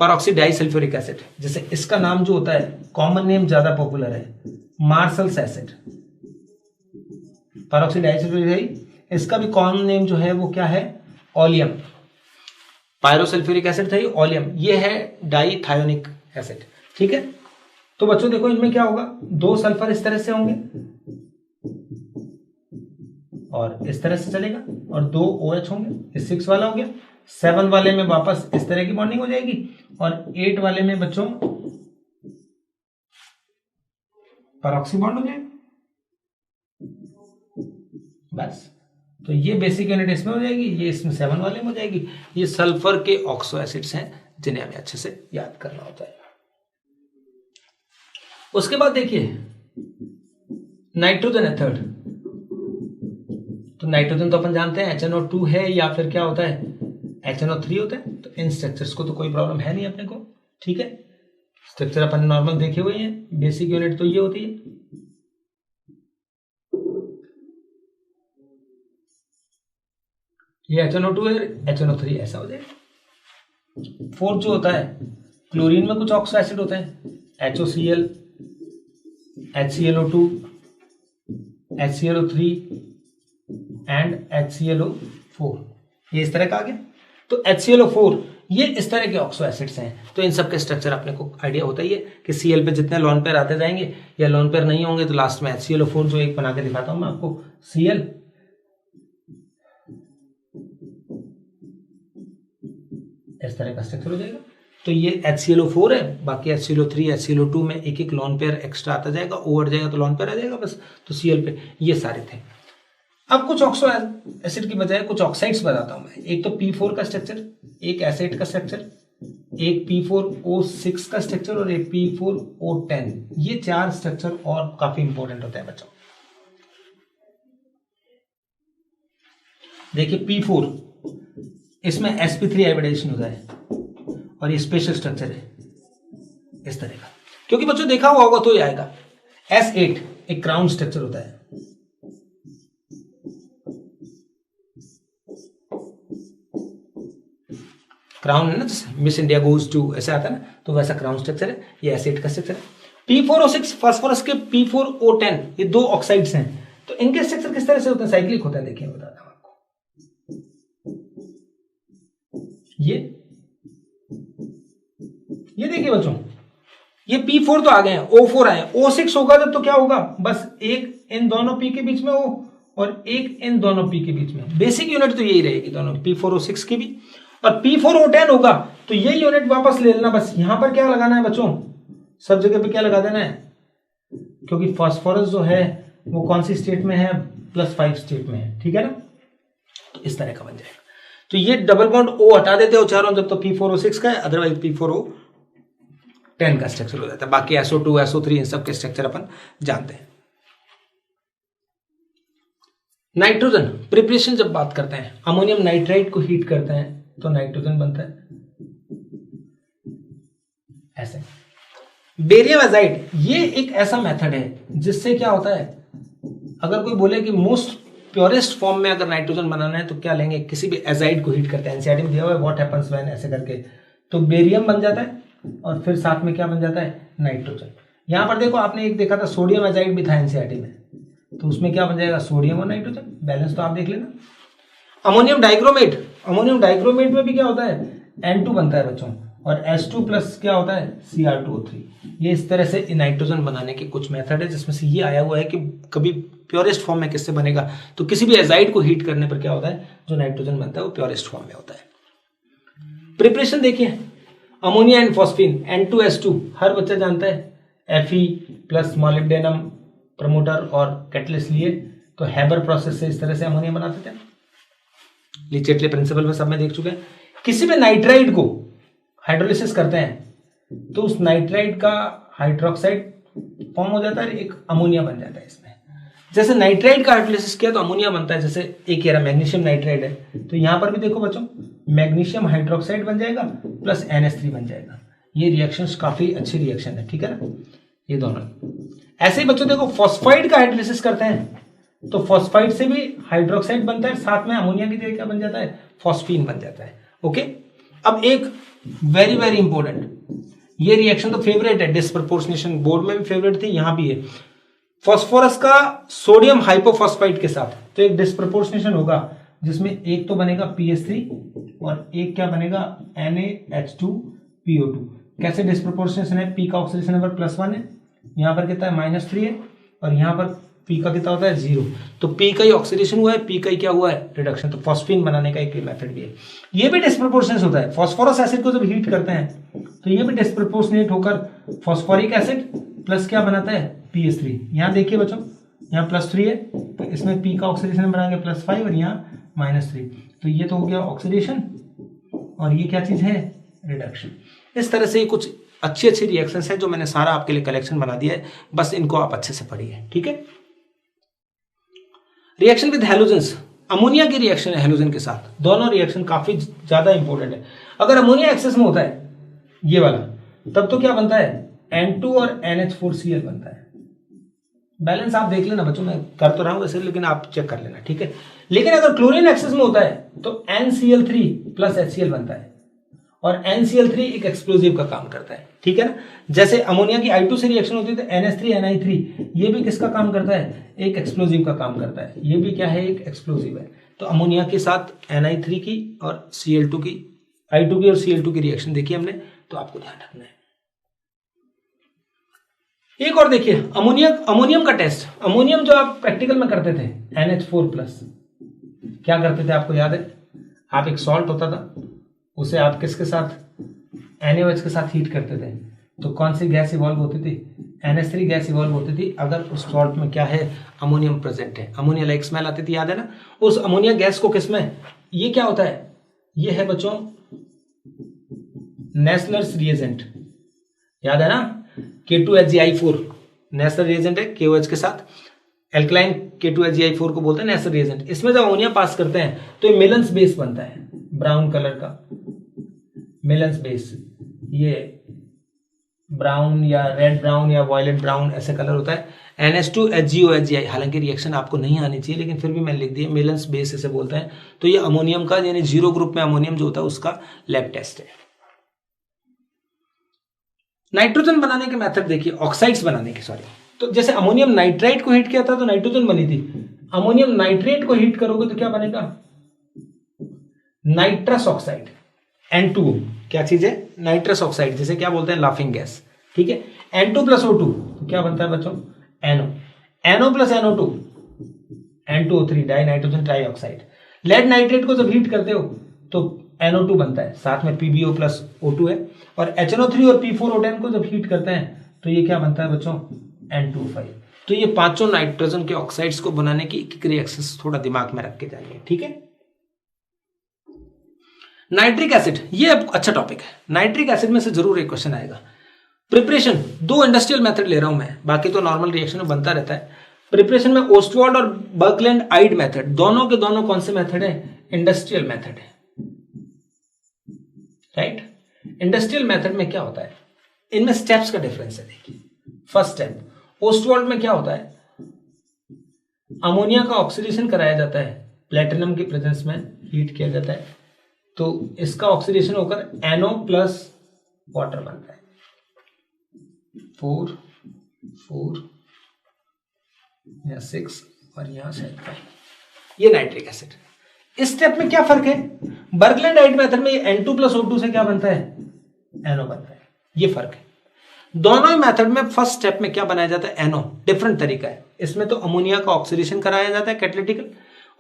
परऑक्सी डाइसल्फ्यूरिक एसिड। जैसे इसका नाम जो होता है, कॉमन नेम ज्यादा पॉपुलर है, मार्शल्स एसिड, परऑक्सी डाइसल्फ्यूरिक। इसका भी कॉमन नेम जो है वो क्या है, ओलियम। पायरोसल्फ्यूरिक एसिड था ये, ओलियम ये है डाइथायोनिक एसिड। ठीक है, तो बच्चों देखो इनमें क्या होगा, 2 सल्फर इस तरह से होंगे और इस तरह से चलेगा और 2 OH होंगे, ये 6 वाला हो गया। 7 वाले में वापस इस तरह की बॉन्डिंग हो जाएगी और 8 वाले में बच्चों परऑक्सी बॉन्ड हो जाएगा। बस, तो ये बेसिक यूनिट इसमें हो जाएगी, ये इसमें 7 वाले में हो जाएगी। ये सल्फर के ऑक्सो एसिड्स हैं जिन्हें हमें अच्छे से याद करना होता है। उसके बाद देखिए नाइट्रोजन है 3rd। तो नाइट्रोजन तो अपन जानते हैं HNO2 है या फिर क्या होता है, HNO3 होता है। तो इन स्ट्रक्चर्स को तो कोई प्रॉब्लम है नहीं अपने को। ठीक है, स्ट्रक्चर अपन नॉर्मल देखे हुए हैं, बेसिक यूनिट तो ये होती है। ये HNO2 है, HNO3 ऐसा हो जाएगा। 4th जो होता है, क्लोरीन में कुछ ऑक्सो एसिड होते हैं, HOCl, HClO2, HClO3 and HClO4, ये इस तरह का आ गया। तो HClO4 ये इस तरह के ऑक्सो एसिड्स हैं। तो इन सब के स्ट्रक्चर अपने को आइडिया होता ही है कि Cl पे जितने लॉन पेयर आते जाएंगे या लॉन पेयर नहीं होंगे तो लास्ट में HClO4 जो एक बना के दिखाता हूं मैं आपको, Cl इस तरह का स्ट्रक्चर हो जाएगा। तो ये HClO4 है, बाकी HClO3, HClO2 में एक एक लॉन पेयर एक्स्ट्रा आता जाएगा, O हट जाएगा तो लॉन पेयर आ जाएगा बस। तो Cl पे ये सारे थे। अब कुछ ऑक्सो एसिड की बजाय कुछ ऑक्साइड्स बताता हूं मैं। एक तो P4 का स्ट्रक्चर, एक एसिड का स्ट्रक्चर, एक P4O6 का स्ट्रक्चर और एक P4O10। ये 4 स्ट्रक्चर और काफी इंपॉर्टेंट होते हैं बच्चों। देखिए P4, इसमें sp3 हाइब्रिडाइजेशन होता है और ये स्पेशल स्ट्रक्चर है इस तरह का, क्योंकि बच्चों देखा हुआ होगा तो ये आएगा। S8 एक क्राउन स्ट्रक्चर होता है, क्राउन है ना, जैसे मिस इंडिया गोज टू ऐसा आता है ना, तो वैसा क्राउन स्ट्रक्चर है। ये एसिड का स्ट्रक्चर है। P4O6 फास्फोरस के P4O10 ये 2 ऑक्साइड्स हैं। तो इनके स्ट्रक्चर किस तरह से होते हैं, साइक्लिक होते हैं। देखिए बताता हूं आपको, ये देखिए बच्चों, ये P4 तो आ गए हैं, O4 आए, O6 होगा जब तो क्या होगा, बस एक इन दोनों P के बीच में O और एक इन दोनों P के बीच में। बेसिक यूनिट तो यही रहेगी दोनों P4O6 की भी। और P4O10 होगा तो ये यूनिट वापस ले लेना, बस यहां पर क्या लगाना है बच्चों, सब जगह पे क्या लगा देना है, क्योंकि फास्फोरस जो है वो कौन सी स्टेट में है, +5 स्टेट में है। ठीक है ना, तो इस तरह का बन जाएगा। तो ये डबल बॉन्ड O हटा देते हो चारों जब, तो P4O6 का है, अदरवाइज P4O10 का स्ट्रक्चर हो जाता है। बाकी SO2, SO3 इन सब के स्ट्रक्चर अपन जानते हैं। नाइट्रोजन प्रिपरेशन जब बात करते हैं, अमोनियम नाइट्राइड को हीट करते हैं तो नाइट्रोजन बनता है ऐसे। बेरियम एजाइड ये एक ऐसा मेथड है जिससे क्या होता है, अगर कोई बोले कि मोस्ट प्योरेस्ट फॉर्म में अगर नाइट्रोजन बनाना है तो क्या लेंगे, किसी भी एजाइड को हीट करते हैं। एनसीईआरटी में दिया हुआ है व्हाट हैपेंस व्हेन ऐसे करके, तो बेरियम बन जाता है और फिर साथ में क्या बन जाता है, नाइट्रोजन। यहां पर देखो आपने एक देखा था सोडियम एजाइड भी था एनसीईआरटी में, तो उसमें क्या बन जाएगा, सोडियम और नाइट्रोजन। बैलेंस तो आप देख लेना। अमोनियम डाइक्रोमेट, अमोनियम डाइक्रोमेट में भी क्या होता है, N2 बनता है बच्चों, और H2 प्लस क्या होता है, Cr2O3। ये इस तरह से नाइट्रोजन बनाने के कुछ मेथड है, जिसमें से ये आया हुआ है कि कभी प्योरेस्ट फॉर्म में किससे बनेगा, तो किसी भी एजाइड को हीट करने पर क्या होता है, जो नाइट्रोजन बनता है वो प्योरेस्ट फॉर्म में होता है। प्रिपरेशन देखिए, अमोनिया एंड फॉस्फीन N2H2 हर बच्चा जानता है। Fe प्लस मॉलिब्डेनम प्रमोटर और कैटलिस्ट लिए, तो हैबर प्रोसेस से इस तरह से अमोनिया बनाते थे। लीचेटले प्रिंसिपल में सब में देख चुके हैं। किसी भी नाइट्राइड को हाइड्रोलिसिस करते हैं तो उस नाइट्राइड का हाइड्रोक्साइड फॉर्म हो जाता है, एक अमोनिया बन जाता है इसमें। जैसे नाइट्राइड का हाइड्रोलिसिस किया तो अमोनिया बनता है, जैसे एक कह रहा मैग्नीशियम नाइट्राइड है, तो यहां पर भी देखो बच्चों मैग्नीशियम हाइड्रोक्साइड बन जाएगा प्लस NH3 बन जाएगा। ये रिएक्शंस काफी अच्छी रिएक्शन है, ठीक है ना, ये दोनों। ऐसे ही बच्चों देखो फॉस्फाइड का हाइड्रोलिसिस करते हैं तो फॉस्फाइड से भी हाइड्रोक्साइड बनता है, साथ में अमोनिया की जगह क्या बन जाता है, फॉस्फीन बन जाता है। ओके, अब एक वेरी वेरी इंपॉर्टेंट, ये रिएक्शन तो फेवरेट है, डिस्प्रपोर्शनेशन बोर्ड में भी फेवरेट थी, यहां भी है। फास्फोरस का सोडियम हाइपोफॉस्फाइड के साथ तो एक डिस्प्रपोर्शनेशन होगा जिसमें एक तो बनेगा PS3 और एक क्या बनेगा NaH2PO2। कैसे डिस्प्रपोर्शनेशन है, P का ऑक्सीडेशन नंबर +1 है, यहां पर कितना है -3 है, और यहां पर P का कितना होता है 0, तो P का ही ऑक्सीडेशन हुआ है, P का ही क्या हुआ है रिडक्शन, तो फॉस्फीन बनाने का एक मेथड भी है। ये भी डिस्प्रपोर्शनेट होता है, फास्फोरस एसिड को जब हीट करते हैं तो ये भी डिस्प्रपोर्शनेट होकर फास्फोरिक एसिड प्लस क्या बनाता है PS3। यहां देखिए बच्चों, यहाँ +3 है तो इसमें P का ऑक्सीडेशन नंबर आएगा +5 और यहाँ -3, तो ये तो हो गया ऑक्सीडेशन और ये क्या चीज है रिडक्शन। इस तरह से कुछ अच्छी अच्छी रिएक्शंस है जो मैंने सारा आपके लिए कलेक्शन बना दिया है, बस इनको आप अच्छे से पढ़िए, ठीक है। रिएक्शन विद हैलोजेंस, अमोनिया की रिएक्शन है हैलोजन के साथ, दोनों रिएक्शन काफी ज्यादा इंपॉर्टेंट है। अगर अमोनिया एक्सेस में होता है ये वाला, तब तो क्या बनता है N2 और NH4Cl बनता है। बैलेंस आप देख लेना बच्चों, मैं कर तो रहा हूं वैसे, लेकिन आप चेक कर लेना, ठीक है। लेकिन अगर क्लोरीन एक्सेस में होता है तो NCl3 प्लस HCl बनता है, और NCl3 एक एक्सप्लोजिव का काम करता है, ठीक है ना। जैसे अमोनिया की I2 से रिएक्शन होती है तो NH3NI3 ये भी किसका काम करता है, एक एक्सप्लोजिव का काम करता है, ये भी क्या है एक एक्सप्लोजिव है। तो अमोनिया के साथ NI3 की और Cl2 की, I2 की और Cl2 की रिएक्शन देखी हमने, तो आपको ध्यान रखना है। एक और देखिए अमोनियम का टेस्ट, अमोनियम जो आप प्रैक्टिकल में करते थे NH4+, क्या करते थे आपको याद है, आप एक सॉल्ट होता था उसे आप किसके साथ NaOH के साथ हीट करते थे, तो कौन सी गैस इवॉल्व होती थी, NH3 गैस इवॉल्व होती थी। अगर उस सॉल्ट में क्या है अमोनियम प्रेजेंट है, अमोनिया लाइक स्मेल आती थी, याद है ना। उस अमोनिया गैस को किसमें, ये क्या होता है, ये है बच्चों नेस्लर्स रिएजेंट, याद है ना, K2HgI4 नेस्लर रिएजेंट है KOH के साथ, एल्कलाइन K2HgI4 को बोलते हैं नेस्लर रिएजेंट। इसमें जब अमोनिया पास करते हैं तो ये मेलेंस बेस बनता है, ब्राउन कलर का मेलेंस बेस, ये ब्राउन या रेड ब्राउन या वायलेट ब्राउन ऐसे कलर होता है। NH2HgOHgI, हालांकि रिएक्शन आपको नहीं आनी चाहिए लेकिन फिर भी मैंने लिख दिया, मेलेंस बेस इसे बोलते हैं। तो ये अमोनियम का यानी 0 ग्रुप में अमोनियम जो होता है उसका लैब टेस्ट है। नाइट्रोजन बनाने के मेथड देखिए, ऑक्साइड्स बनाने के, सॉरी, तो जैसे अमोनियम नाइट्राइट को हीट किया था तो नाइट्रोजन बनी थी, अमोनियम नाइट्रेट को हीट करोगे तो क्या बनेगा नाइट्रस ऑक्साइड, N2O, क्या चीज है नाइट्रस ऑक्साइड, जिसे क्या बोलते हैं लाफिंग गैस, ठीक है। N2 + O2 तो क्या बनता है बच्चों NO + NO2 N2O3 dinitrogen trioxide. Lead nitrate को जब हीट करते हो तो NO2 बनता है, साथ में PbO + O2 है, और HNO3 और P4O10 को जब हीट करते हैं तो ये क्या बनता है बच्चों N2O5। तो ये पांचों नाइट्रोजन के ऑक्साइड्स को बनाने की रिएक्शंस थोड़ा दिमाग में रख के जानिए, ठीक है। नाइट्रिक एसिड, ये अच्छा टॉपिक है, नाइट्रिक एसिड में से जरूर एक क्वेश्चन आएगा। प्रिपरेशन, 2 इंडस्ट्रियल मेथड ले रहा हूं मैं, बाकी तो नॉर्मल रिएक्शन में बनता रहता है। प्रिपरेशन में ओस्टवाल्ड और बर्कलैंड आइड मेथड, दोनों के दोनों कौन से मेथड है, इंडस्ट्रियल मेथड है, राइट। इंडस्ट्रियल मेथड में क्या होता है, इनमें स्टेप्स का डिफरेंस है। देखिए फर्स्ट स्टेप ओस्टवाल्ड में क्या होता है, अमोनिया का ऑक्सीडेशन कराया जाता है, प्लेटिनम की प्रेजेंस में हीट किया जाता है, तो इसका ऑक्सीडेशन होकर NO + वाटर बनता है, 4 या 6 और यहां से 5, ये नाइट्रिक एसिड। इस स्टेप में क्या फर्क है, बर्कलैंड आइड मेथड में N2 + O2 से क्या बनता है NO बनता है, ये फर्क है। दोनों ही मेथड में फर्स्ट स्टेप में क्या बनाया जाता है NO, डिफरेंट तरीका है। इसमें तो अमोनिया का ऑक्सीडेशन कराया जाता है कैटालिटिकल,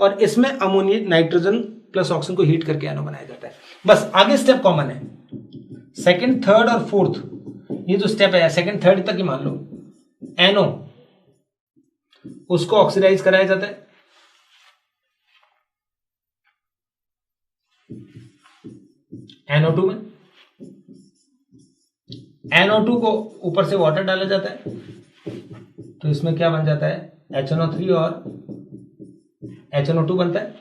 और इसमें अमोनिया नाइट्रोजन प्लस ऑक्सीजन को हीट करके NO बनाया जाता है। बस आगे स्टेप कॉमन है, सेकंड, थर्ड और फोर्थ, ये जो स्टेप है सेकंड थर्ड तक ही मान लो, NO उसको ऑक्सीडाइज कराया जाता है, NO2 में, NO2 को ऊपर से वाटर डाला जाता है, तो इसमें क्या बन जाता है, HNO3 और HNO2 बनता है।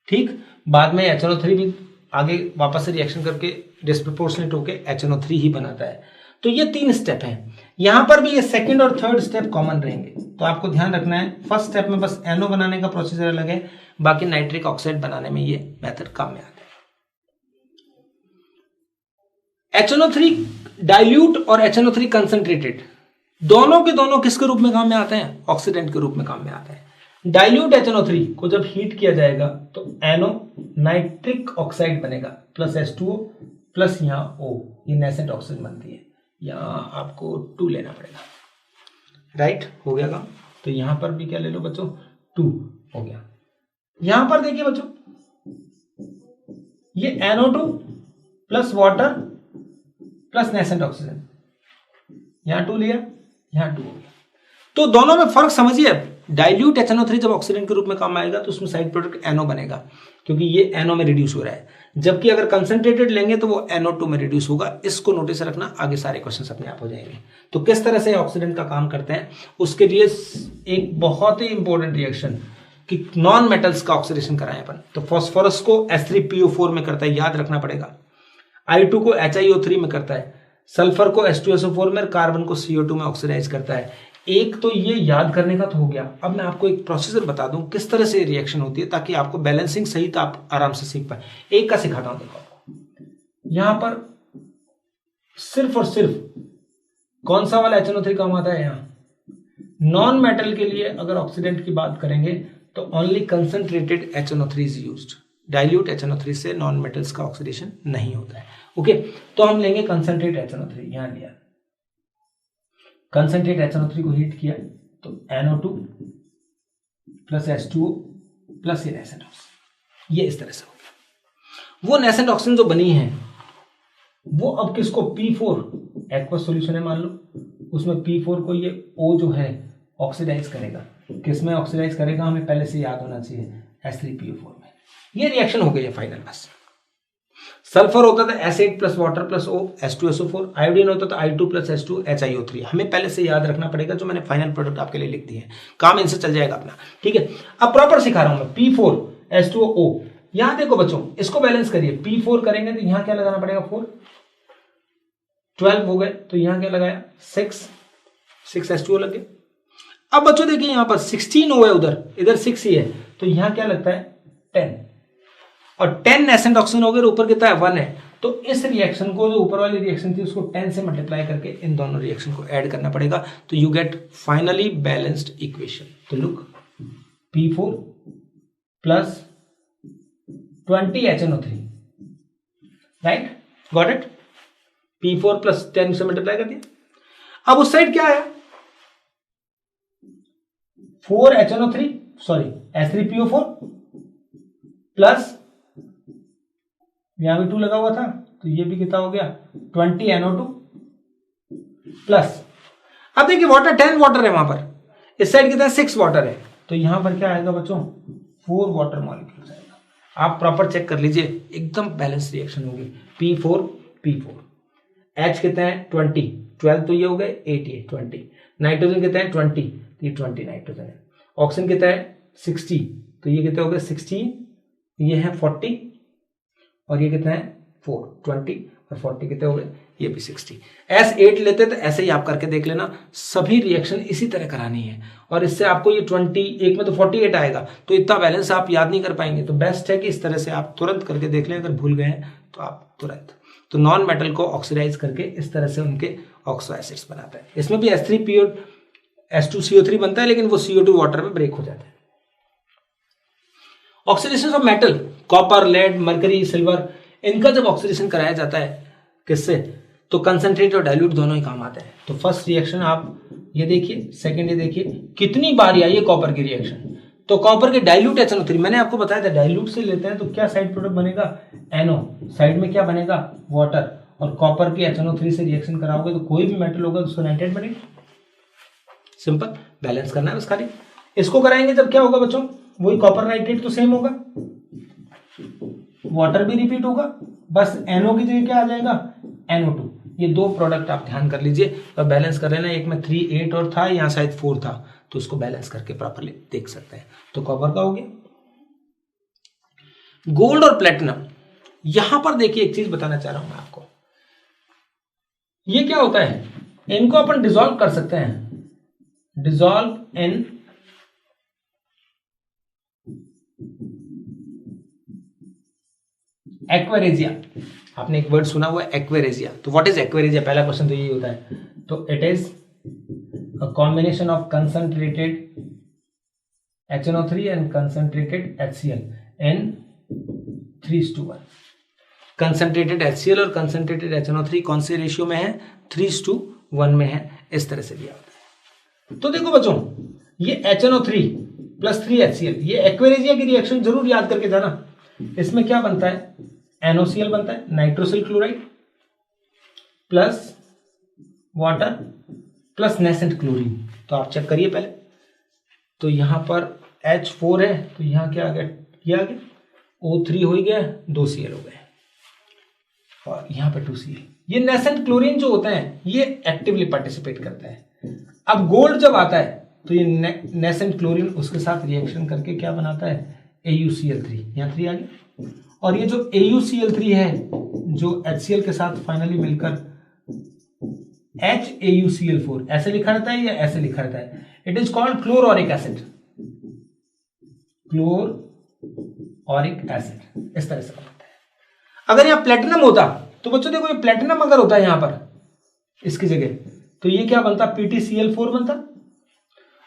ठीक, बाद में HNO3 भी आगे वापस से रिएक्शन करके डिस्प्रपोर्शनेट होके HNO3 ही बनाता है। तो ये 3 स्टेप हैं। यहां पर भी ये सेकंड और थर्ड स्टेप कॉमन रहेंगे, तो आपको ध्यान रखना है फर्स्ट स्टेप में बस NO बनाने का प्रोसीजर अलग है, बाकी नाइट्रिक ऑक्साइड बनाने में ये मेथड काम में आता है। HNO3 डाइल्यूट और HNO3 कंसंट्रेटेड दोनों के दोनों किसके रूप में काम में आते हैं, ऑक्सीडेंट के रूप में काम में आते हैं। डाइल्यूट HNO3 को जब हीट किया जाएगा तो NO नाइट्रिक ऑक्साइड बनेगा प्लस H2O प्लस यहां O, ये नेसेंट ऑक्सीजन बनती है। यहां आपको 2 लेना पड़ेगा, राइट, हो गया काम। तो यहां पर भी क्या ले लो बच्चों, 2 हो गया। यहां पर देखिए बच्चों, ये NO2 plus water plus nascent oxygen, यहां 2 लिया, यहां 2 हो गया। तो दोनों में फर्क समझिए। डाइल्यूट HNO3 जब ऑक्सीडेंट के रूप में काम आएगा तो उसमें साइड प्रोडक्ट NO बनेगा, क्योंकि ये NO में रिड्यूस हो रहा है। जबकि अगर कंसंट्रेटेड लेंगे तो वो NO2 में रिड्यूस होगा। इसको नोटिस रखना, आगे सारे क्वेश्चंस अपने आप हो जाएंगे। तो किस तरह से ऑक्सीडेंट का काम करते हैं, उसके लिए एक बहुत ही इंपॉर्टेंट रिएक्शन कि नॉन मेटल्स का ऑक्सीडेशन कराएं अपन। तो फास्फोरस को H3PO4 में करता है, याद रखना पड़ेगा। I2 को HiO3 में करता है, सल्फर को H2SO4 में, कार्बन को CO2 में ऑक्सीडाइज करता है। एक तो ये याद करने का तो हो गया। अब मैं आपको एक प्रोसीजर बता दूं किस तरह से रिएक्शन होती है, ताकि आपको बैलेंसिंग सहित आप आराम से सीख पाए। एक का सिखाता हूं, देखो आपको यहां पर सिर्फ और सिर्फ कौन सा वाला HNO3 काम आता है। यहां नॉन मेटल के लिए अगर ऑक्सीडेंट की बात करेंगे तो only concentrated HNO3 is used. Dilute HNO3 से नॉन मेटल्स का ऑक्सीडेशन नहीं होता है। ओके, तो हम लेंगे कंसंट्रेट HNO3, यहां लिया कंसंट्रेट HNO3 को हीट किया तो NO2 प्लस H2O प्लस ये नेसेंट ऑक्सीजन, ये इस तरह से हो गया। वो नेसेंट ऑक्सीजन जो बनी है वो अब किसको, P4 एक्वस सॉल्यूशन है मान लो, उसमें P4 को ये O जो है ऑक्सीडाइज करेगा। किसमें ऑक्सीडाइज करेगा हमें पहले से याद होना चाहिए, H3PO4 में। ये रिएक्शन हो गई है फाइनल। बस सल्फर होता था acid plus water plus O H2SO4, iodine होता था I2 प्लस H2 HiO3। हमें पहले से याद रखना पड़ेगा, जो मैंने फाइनल प्रोडक्ट आपके लिए लिख दिए हैं। काम इनसे चल जाएगा अपना, ठीक है। अब प्रॉपर सिखा रहा हूं मैं। P4 H2O, यहां देखो बच्चों, इसको बैलेंस करिए। P4 करेंगे तो यहां क्या लगाना पड़ेगा, 4, 12 हो गए, तो यहां क्या लगाया, 6 H2O लग गए। अब बच्चों देखिए यहां पर 16 O है, उधर इधर 6 ही है, तो यहां क्या लगता है, 10, और 10 नेसेंट ऑक्सीजन हो गए, ऊपर कितना है, 1 है। तो इस रिएक्शन को, जो ऊपर वाली रिएक्शन थी, उसको 10 से मल्टीप्लाई करके इन दोनों रिएक्शन को ऐड करना पड़ेगा, तो you get finally balanced equation. तो look, P4 plus 20 HNO3, right, got it. P4 plus 10 से मल्टीप्लाई कर दिया। अब उस साइड क्या आया, 4 HNO3, सॉरी H3PO4 प्लस यहां भी 2 लगा हुआ था, तो ये भी कितना हो गया, 20 NO2 प्लस, अब देखिए वाटर 10 वाटर है वहां पर, इस साइड कितना है, 6 वाटर है, तो यहां पर क्या आएगा बच्चों, 4 वाटर मॉलिक्यूल्स आएगा। आप प्रॉपर चेक कर लीजिए, एकदम बैलेंस रिएक्शन होगी। P4 H कितना है, 20, 12 तो ये हो गए, 8 ये 20, नाइट्रोजन कितना है 20, तो ये 20 नाइट्रोजन है। ऑक्सीजन कितना है 60, तो ये कितने हो गए 16, ये है 40, और ये कितना है 4, 20 और 40 कितने हो गए, ये भी 60। S8 लेते तो ऐसे ही आप करके देख लेना, सभी रिएक्शन इसी तरह करानी है, और इससे आपको ये 20, एक में तो 48 आएगा, तो इतना बैलेंस आप याद नहीं कर पाएंगे। तो बेस्ट है कि इस तरह से आप तुरंत करके देख लें, अगर भूल गए हैं तो आप तुरंत। तो नॉन मेटल को ऑक्सीडाइज करके इस तरह से उनके ऑक्सो एसिड्स बनाता है। इसमें भी H3PO H2CO3 बनता है, लेकिन वो CO2 वाटर में ब्रेक हो जाता है। Oxidation of metal, copper, lead, mercury, silver, इनका जब ऑक्सीडेशन कराया जाता है किससे, तो कंसंट्रेट और डाइल्यूट दोनों ही काम आते हैं। तो फर्स्ट रिएक्शन आप ये देखिए, सेकंड ये देखिए, कितनी बार आई है कॉपर की रिएक्शन। तो कॉपर के डाइल्यूट HNO3, मैंने आपको बताया था डाइल्यूट से लेते हैं तो क्या साइड प्रोडक्ट बनेगा, NO, साइड में क्या बनेगा, वाटर, और कॉपर की HNO3 से रिएक्शन कराओगे तो कोई भी मेटल होगा तो उसका नाइट्रेट बनेगा। सिंपल, बैलेंस करना है बस खाली। इसको कराएंगे जब क्या होगा बच्चों, वही कॉपर नाइट्रेट तो सेम होगा, वाटर भी रिपीट होगा, बस NO की जगह क्या आ जाएगा, NO2, ये दो प्रोडक्ट आप ध्यान कर लीजिए और बैलेंस कर लेना। एक में 3 8 और था, यहाँ शायद 4 था, तो उसको बैलेंस करके प्रॉपरली देख सकते हैं। तो कॉपर का हो गया। गोल्ड और प्लेटिनम, यहां पर देखिए एक चीज बताना चाह रहा हूं मैं आपको। ये क्या होता है, इनको अपन डिसॉल्व कर सकते हैं, डिसॉल्व इन एक्वेरेजिया। आपने एक वर्ड सुना हुआ है एक्वेरेजिया, तो व्हाट इज एक्वेरेजिया, पहला क्वेश्चन तो यही होता है। तो it is a combination of concentrated HNO3 and concentrated HCl in 3:1। Concentrated HCl और कंसंट्रेटेड HNO3 कौन से रेशियो में है, 3:1 में है। इस तरह से दिया होता है। तो देखो बच्चों, ये HNO3 + 3 HCl, ये एक्वेरेजिया की रिएक्शन जरूर याद करके जाना। इसमें क्या बनता है, NOCl बनता है, nitrosyl chloride plus water plus nascent chlorine. तो आप चेक करिए पहले, तो यहां पर H4 है, तो यहां क्या आ गया, ये आ गया, O3 हो ही गया, 2 Cl हो गए, और यहां पर 2 Cl। ये नेसेंट क्लोरीन जो होता है ये एक्टिवली पार्टिसिपेट करता है। अब गोल्ड जब आता है तो ये नेसेंट क्लोरीन उसके साथ रिएक्शन करके क्या बनाता है, AuCl3, यहाँ 3 आ गया। और ये जो AuCl3 है जो HCl के साथ फाइनली मिलकर HAuCl4 ऐसे लिखा रहता है या ऐसे लिखा रहता है, it is called chloric acid, chloric acid. इस तरह से बनता है। अगर यहां प्लेटिनम होता तो बच्चों देखो, ये प्लेटिनम अगर होता है यहां पर इसकी जगह, तो ये क्या बनता, PtCl4 बनता।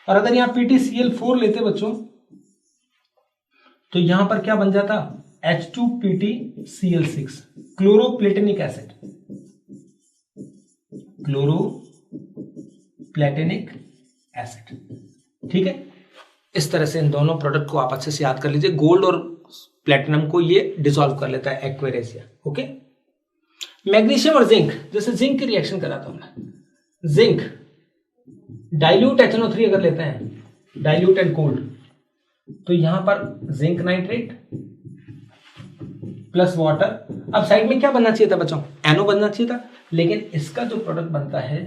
और अगर यहां PtCl4 लेते बच्चों, तो यहां पर क्या बन जाता, H2PtCl6, क्लोरोप्लेटिनिक एसिड, क्लोरोप्लेटिनिक एसिड। ठीक है, इस तरह से इन दोनों प्रोडक्ट को आप अच्छे से याद कर लीजिए। गोल्ड और प्लेटिनम को ये डिसॉल्व कर लेता है एक्वेरेजिया। ओके, मैग्नीशियम और जिंक, जैसे जिंक की रिएक्शन कराता हूं मैं। जिंक डाइल्यूट HNO3 अगर लेते हैं, डाइल्यूट एंड कोल्ड, तो यहां पर जिंक नाइट्रेट प्लस वाटर। अब साइड में क्या बनना चाहिए था बच्चों, NO बनना चाहिए था, लेकिन इसका जो प्रोडक्ट बनता है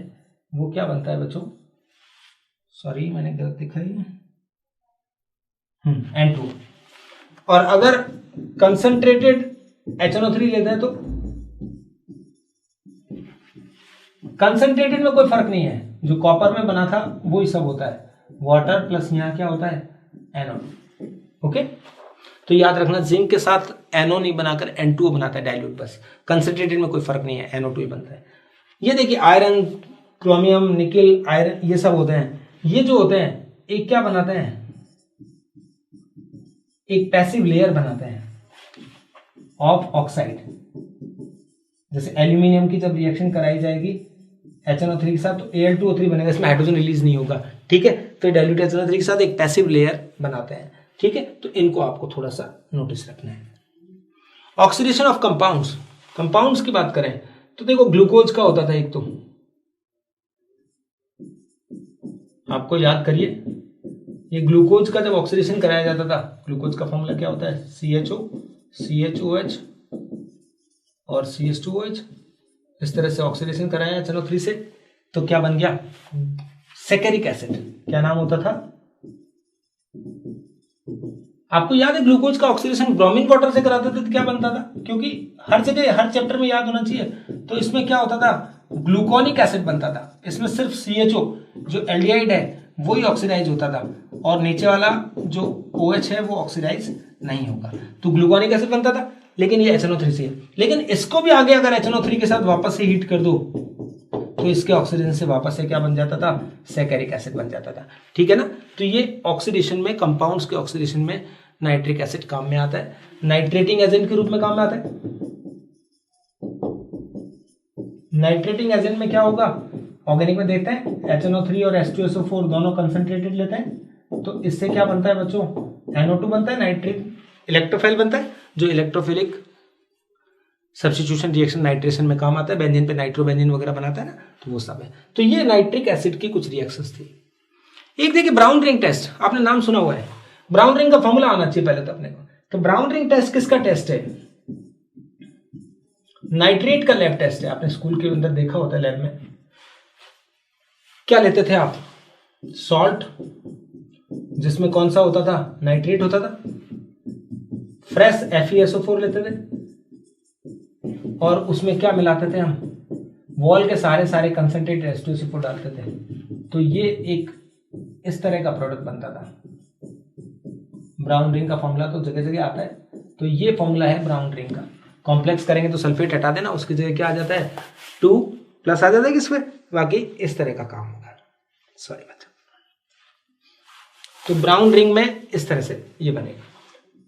वो क्या बनता है बच्चों, सॉरी मैंने गलत दिखा है, N2। और अगर कंसंट्रेटेड HNO3 लेते हैं तो कंसंट्रेटेड में कोई फर्क नहीं है, जो कॉपर में बना था वो ही सब होता है, वाटर प्लस यहां क्या होता है, NO2। ओके, तो याद रखना जिंक के साथ NO नहीं बनाकर N2O बनाता है डाइल्यूट, बस। कंसंट्रेटेड में कोई फर्क नहीं है, NO2 ही बनता है। ये देखिए आयरन, क्रोमियम, निकेल, आयरन, ये सब होते हैं। ये जो होते हैं एक क्या बनाते हैं, एक पैसिव लेयर बनाते हैं ऑफ ऑक्साइड। जैसे एल्यूमिनियम की जब रिएक्शन कराई जाएगी HNO3 के साथ तो Al2O3 बनेगा, इसमें हाइड्रोजन रिलीज नहीं होगा। ठीक है, तो डाइल्यूट HNO3 के साथ एक पैसिव लेयर बनाते हैं। ठीक है, तो इनको आपको थोड़ा सा नोटिस रखना है। ऑक्सीडेशन ऑफ कंपाउंड्स, कंपाउंड्स की बात करें तो देखो ग्लूकोज का होता था एक, तो आपको याद करिए, ये ग्लूकोज का जब ऑक्सीडेशन कराया जाता था, ग्लूकोज का फॉर्मूला क्या होता है, CHO, CHOH और CH2OH। इस तरह से ऑक्सीडेशन कराया HNO3 से, तो क्या बन गया, सेकेरिक एसिड। क्या नाम होता था, आपको याद है ग्लूकोज का ऑक्सीडेशन ब्रोमीन वाटर से कराते थे तो क्या बनता था, क्योंकि हर जगह हर चैप्टर में याद होना चाहिए। तो इसमें क्या होता था, ग्लूकोनिक एसिड बनता था। इसमें सिर्फ CHO जो एल्डिहाइड है वो ही ऑक्सीडाइज होता था, और नीचे वाला जो OH है वो ऑक्सीडाइज नहीं होगा, तो ग्लूकोनिक एसिड बनता था। लेकिन ये HNO3 से है, लेकिन इसको भी आगे अगर HNO3 के साथ वापस से हीट कर दो तो इसके ऑक्सीजन से वापस से क्या बन जाता था, सैकेरिक एसिड बन जाता था। ठीक है ना, तो ये ऑक्सीडेशन में, कंपाउंड्स के ऑक्सीडेशन में नाइट्रिक एसिड काम में आता है, नाइट्रेटिंग एजेंट के रूप में काम में आता है। नाइट्रेटिंग एजेंट में क्या होगा, ऑर्गेनिक में देखते हैं HNO3 और H2SO4 दोनों कंसंट्रेटेड लेते हैं, तो इससे क्या बनता है बच्चों, NO2 बनता है, नाइट्रिक इलेक्ट्रोफाइल बनता है, जो इलेक्ट्रोफिलिक सब्स्टिट्यूशन रिएक्शन नाइट्रेशन में काम आता है, बेंजीन पे नाइट्रोबेंजीन वगैरह बनाता है ना, तो वो सब है। तो ये नाइट्रिक एसिड की कुछ रिएक्शंस थी। एक देखिए ब्राउन रिंग टेस्ट, आपने नाम सुना हुआ है, ब्राउन रिंग का फॉर्मूला आना चाहिए पहले तो अपने को। तो ब्राउन रिंग टेस्ट किसका टेस्ट है, नाइट्रेट का लैब टेस्ट है, आपने स्कूल के अंदर देखा होता है लैब में। क्या लेते थे आप? सॉल्ट, जिसमें कौन सा होता था? नाइट्रेट होता था। फ्रेश FeSO4 लेते थे और उसमें क्या मिलाते थे हम? वॉल के सारे कंसंट्रेटेड H2SO4 डालते थे, तो ये एक इस तरह का प्रोडक्ट बनता था। ब्राउन रिंग का फॉर्मूला तो जगह जगह आता है, तो ये फॉर्मूला है ब्राउन रिंग का। कॉम्प्लेक्स करेंगे तो सल्फेट हटा देना, उसकी जगह क्या आ जाता है? 2+ आ जाता है किसमें? बाकी इस तरह का काम होगा। सॉरी बच्चा, तो ब्राउन रिंग में इस तरह से ये बनेगा।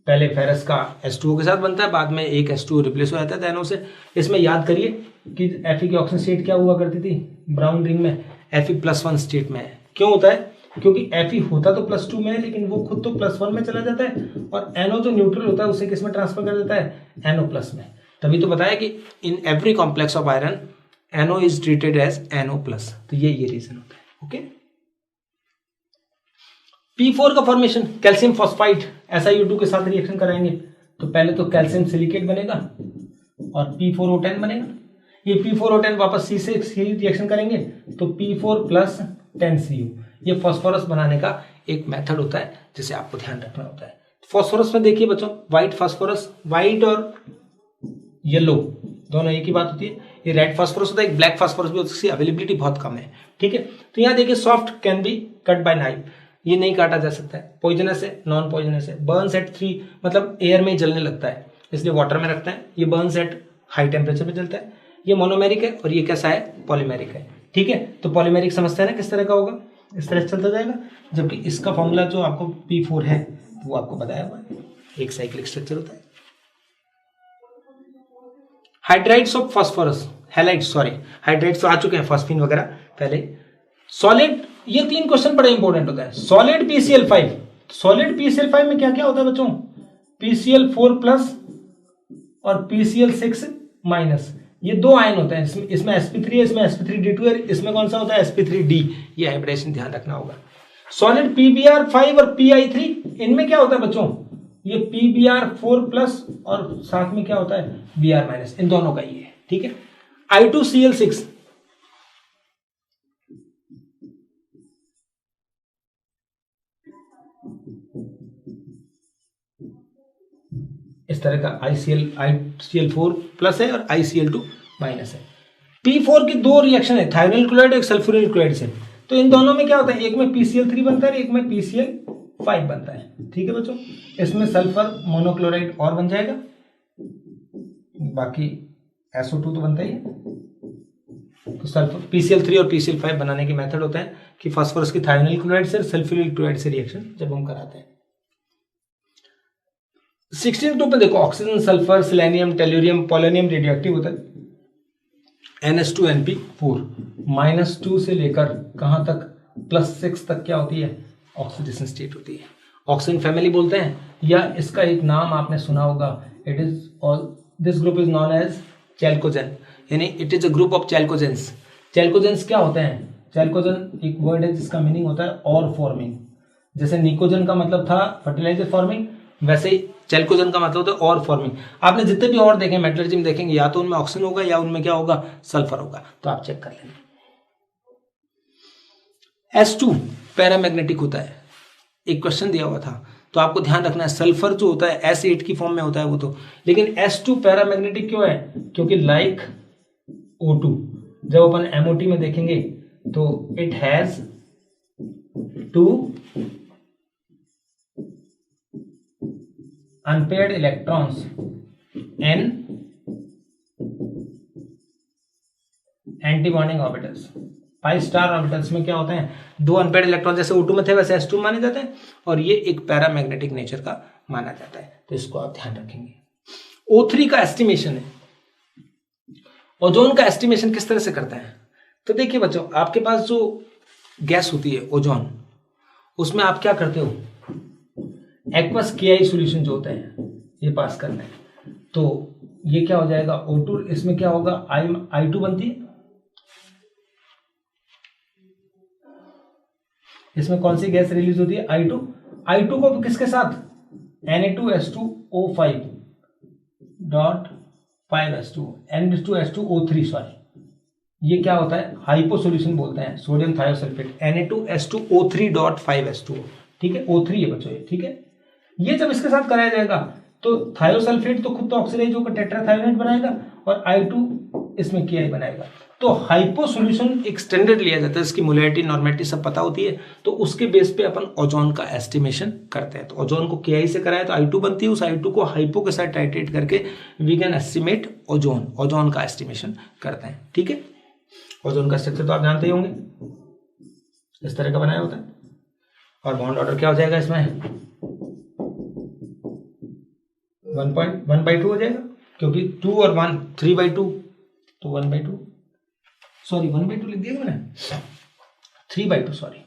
पहले फेरस का H2O के साथ बनता है, बाद में एक H2O रिप्लेस हो जाता है NO से। इसमें याद करिए कि Fe की ऑक्सीजन स्टेट क्या हुआ करती थी ब्राउन रिंग में? Fe+1 स्टेट में है। क्यों होता है? क्योंकि Fe होता तो +2 में है, लेकिन वो खुद तो +1 में चला जाता है और NO जो न्यूट्रल होता है उसे किस में ट्रांसफर कर देता है? NO+ में। तभी तो बताया कि in every complex of iron NO is treated as NO+। तो ये रीजन होता है। ओके, P4 का फॉर्मेशन, कैल्शियम फॉस्फाइड SiO2 के साथ रिएक्शन कराएंगे तो पहले तो कैल्शियम सिलिकेट बनेगा और P4O10 बनेगा। ये P4O10 वापस C से रिएक्शन करेंगे तो P4 + 10Cu। ये फास्फोरस बनाने का एक मेथड होता है जिसे आपको ध्यान रखना होता है। फास्फोरस में देखिए बच्चों, व्हाइट फास्फोरस, व्हाइट और येलो दोनों एक ही बात होती है। ये रेड फास्फोरस होता है, एक ब्लैक फास्फोरस भी होता है, उसकी अवेलेबिलिटी बहुत कम है। ठीक है, तो यहाँ देखिए soft can be cut by knife, ये नहीं काटा जा सकता है। पॉइजनस है, नॉन पॉइजनस है। बर्न्स एट 3 मतलब एयर में जलने लगता है, इसलिए वाटर में रखते हैं। ये बर्न्स एट हाई टेम्परेचर पे जलता है। ये मोनोमेरिक है और ये कैसा है? पॉलीमेरिक है। ठीक है, तो पॉलीमेरिक समझते हैं ना किस तरह का होगा? इस तरह से चलता जाएगा। जबकि इसका फॉर्मूला जो आपको P4 है वो आपको बताया हुआ है, एक साइक्लिक स्ट्रक्चर होता है। Hydrides of phosphorus, halides, sorry hydrides तो आ चुके हैं, फॉस्फीन वगैरह पहले। सॉलिड, ये 3 क्वेश्चन बड़े इंपॉर्टेंट होता है। सॉलिड PCl5, सॉलिड PCl5 में क्या क्या होता है बच्चों? PCl4+ और PCl6-। ये 2 आयन होते हैं, इसमें sp3 है, इसमें sp3d2 है, इसमें कौन सा होता है? sp3d। ये हाइब्रिडेशन ध्यान रखना होगा। सॉलिड PBr5 और Pi3, इनमें क्या होता है बच्चों? ये PBr4+ और साथ में क्या होता है? Br-, इन दोनों का ही है। ठीक है, I2Cl6, इस तरह का ICl4+ है और ICl2- है। P4 की 2 रिएक्शन है, थायरोनिल क्लोराइड और सल्फ्यूरिल क्लोराइड से। तो इन दोनों में क्या होता है? एक में PCl3 बनता है, एक में PCl5 बनता है। ठीक है बच्चों, इसमें सल्फर मोनोक्लोराइड और बन जाएगा, बाकी SO2 तो बनता ही है। तो सल्फर PCl3 और PCl5 बनाने की मेथड होता है कि फास्फोरस की थायरोनिल क्लोराइड से सल्फ्यूरिल क्लोराइड से रिएक्शन जब हम कराते हैं। 16 पे देखो, oxygen, sulphur, selenium, tellurium, polonium radio active होता है। NH2NP4 -2 से लेकर कहां तक? +6 तक क्या होती है? ऑक्सीडेशन स्टेट होती है। ऑक्सीजन फैमिली बोलते हैं, या इसका एक नाम आपने सुना होगा, it is all this group is known as chalcogen, यानी it is a group of chalcogens. Chalcogens क्या होते हैं? चैल्कोजेन एक वर्ड है जिसका मीनिंग होता है और फॉर्मिंग। जैसे निकोजन का मतलब था फर्टिलाइजर फॉर्मिंग, वैसे ही चैल्कोजेन का मतलब होता है और फॉर्मिंग। आपने जितने भी और देखें मेटलर्जी में देखेंगे, या तो उनमें ऑक्सीजन होगा या उनमें क्या होगा? सल्फर होगा। तो आप चेक कर लेंगे। S2 पैरामैग्नेटिक होता है, एक क्वेश्चन दिया हुआ था, तो आपको ध्यान रखना है। सल्फर जो होता है S8 की फॉर्म में होता है वो तो, लेकिन S2 पैरामैग्नेटिक क्यों है? क्योंकि लाइक O2 जब अपन MOT में देखेंगे तो it has 2 unpaired electrons n anti bonding orbitals. 5 star orbitals में क्या होते हैं? 2 अनपेयर्ड इलेक्ट्रॉन, जैसे O2 में थे वैसे S2 माने जाते हैं, और ये एक पैरामैग्नेटिक नेचर का माना जाता है। तो इसको आप ध्यान रखेंगे। O3 का एस्टिमेशन है। ओजोन का एस्टिमेशन किस तरह से करते हैं? तो देखिए बच्चों, आपके पास जो गैस होती है ओजोन, उसमें आप क्या करते हो? एक्वस KI सॉल्यूशन जो होता है ये पास करना है, तो ये क्या हो जाएगा? O2, इसमें क्या होगा? I2 बनती है। इसमें कौन सी गैस रिलीज होती है? I2। I2 को किसके साथ? Na2H2O5 5s2 Na2H2O3 सॉरी, ये क्या होता है, हाइपो सॉल्यूशन बोलते हैं, सोडियम थायोसल्फेट Na2H2O3.5s2, ठीक है, O3 है बच्चों ये, ठीक है। ये जब इसके साथ कराया जाएगा तो थायोसल्फेट तो खुद तो ऑक्सीडाइज होकर टेट्राथायोनाइड बनाएगा और I2 इसमें Ki बनाएगा। तो हाइपो सॉल्यूशन एक स्टैंडर्ड लिया जाता है, इसकी मोलैरिटी नॉर्मेलिटी सब पता होती है, तो उसके बेस पे अपन ओजोन का एस्टिमेशन करते हैं। तो ओजोन को Ki से कराया तो I2 बनती है, उस I2 को हाइपो के साथ टाइट्रेट करके वी कैन एस्टिमेट ओजोन का एस्टिमेशन करते हैं, ठीक है। ओजोन का स्ट्रक्चर तो आप जानते ही होंगे, इस तरह का बनाया होता है। और बॉन्ड ऑर्डर क्या हो जाएगा इसमें, 1.1/2 हो जाएगा, क्योंकि 2 और 1 3/2, तो 1/2 सॉरी 1/2 लिख दिया मैंने, 3/2 सॉरी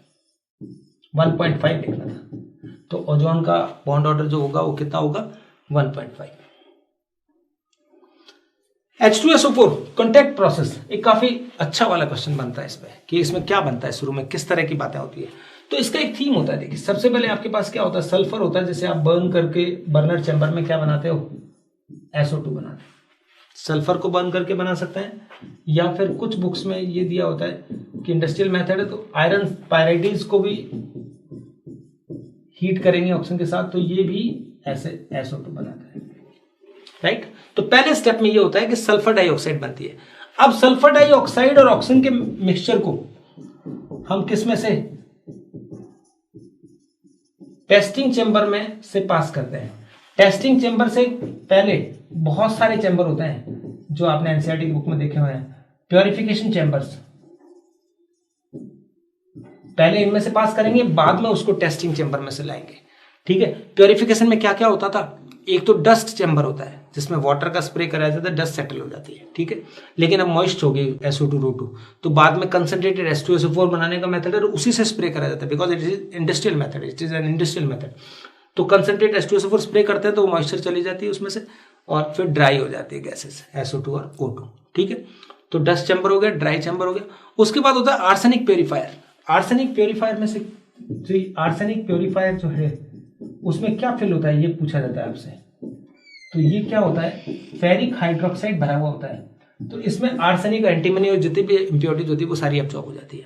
1.5 लिखना था। तो ओजोन का बॉन्ड ऑर्डर जो होगा वो कितना होगा, 1.5। H2SO4 कॉन्टैक्ट प्रोसेस एक काफी अच्छा वाला क्वेश्चन बनता है इसमें, कि इसमें क्या बनता है शुरू में, किस तरह की बातें होती है। तो इसका एक थीम होता है, देखिए सबसे पहले आपके पास क्या होता है, सल्फर होता है, जैसे आप बर्न करके बर्नर चैम्बर में क्या बनाते हो, SO2 बनाते हैं। सल्फर को बर्न करके बना सकते हैं, या फिर कुछ बुक्स में ये दिया होता है कि इंडस्ट्रियल मेथड है तो आयरन पायराइडीज को भी हीट करेंगे ऑक्सीजन के साथ, तो ये भी ऐसे SO2 बनाता है, राइट। तो पहले स्टेप में ये होता है कि सल्फर डाइऑक्साइड बनती है। अब सल्फर डाइऑक्साइड और ऑक्सीजन के मिक्सचर को हम किस में से, टेस्टिंग चेंबर में से पास करते हैं। टेस्टिंग चेंबर से पहले बहुत सारे चेंबर होते हैं जो आपने एनसीईआरटी की बुक में देखे हुए हैं, प्योरिफिकेशन चेंबर्स, पहले इनमें से पास करेंगे, बाद में उसको टेस्टिंग चेंबर में से लाएंगे, ठीक है। प्योरिफिकेशन में क्या क्या होता था, एक तो डस्ट चेंबर होता है जिसमें वाटर का स्प्रे कराया जाता है, डस्ट सेटल हो जाती है, ठीक है। लेकिन अब मॉइस्ट हो गई SO2 तो बाद में कंसंट्रेटेड H2SO4 बनाने का मेथड है, उसी से स्प्रे कराया जाता है, because it is industrial method, it is an industrial method. तो कंसंट्रेट H2SO4 स्प्रे करते हैं तो मॉइस्चर चली जाती है उसमें से, और फिर ड्राई हो जाती है गैसेस SO2 और O2, ठीक है। तो डस्ट चैम्बर हो गया, ड्राई चैम्बर हो गया। उसके बाद होता है आर्सेनिक प्योरीफायर। आर्सेनिक प्योरीफायर में से आर्सेनिक प्योरीफायर जो है उसमें क्या फिल होता है, ये पूछा जाता है आपसे। तो ये क्या होता है, फेरिक हाइड्रोक्साइड भरा हुआ होता है, तो इसमें आर्सेनिक, एंटीमनी और जितनी भी इंप्योरिटीज होती है वो सारी एब्जॉर्ब हो जाती है।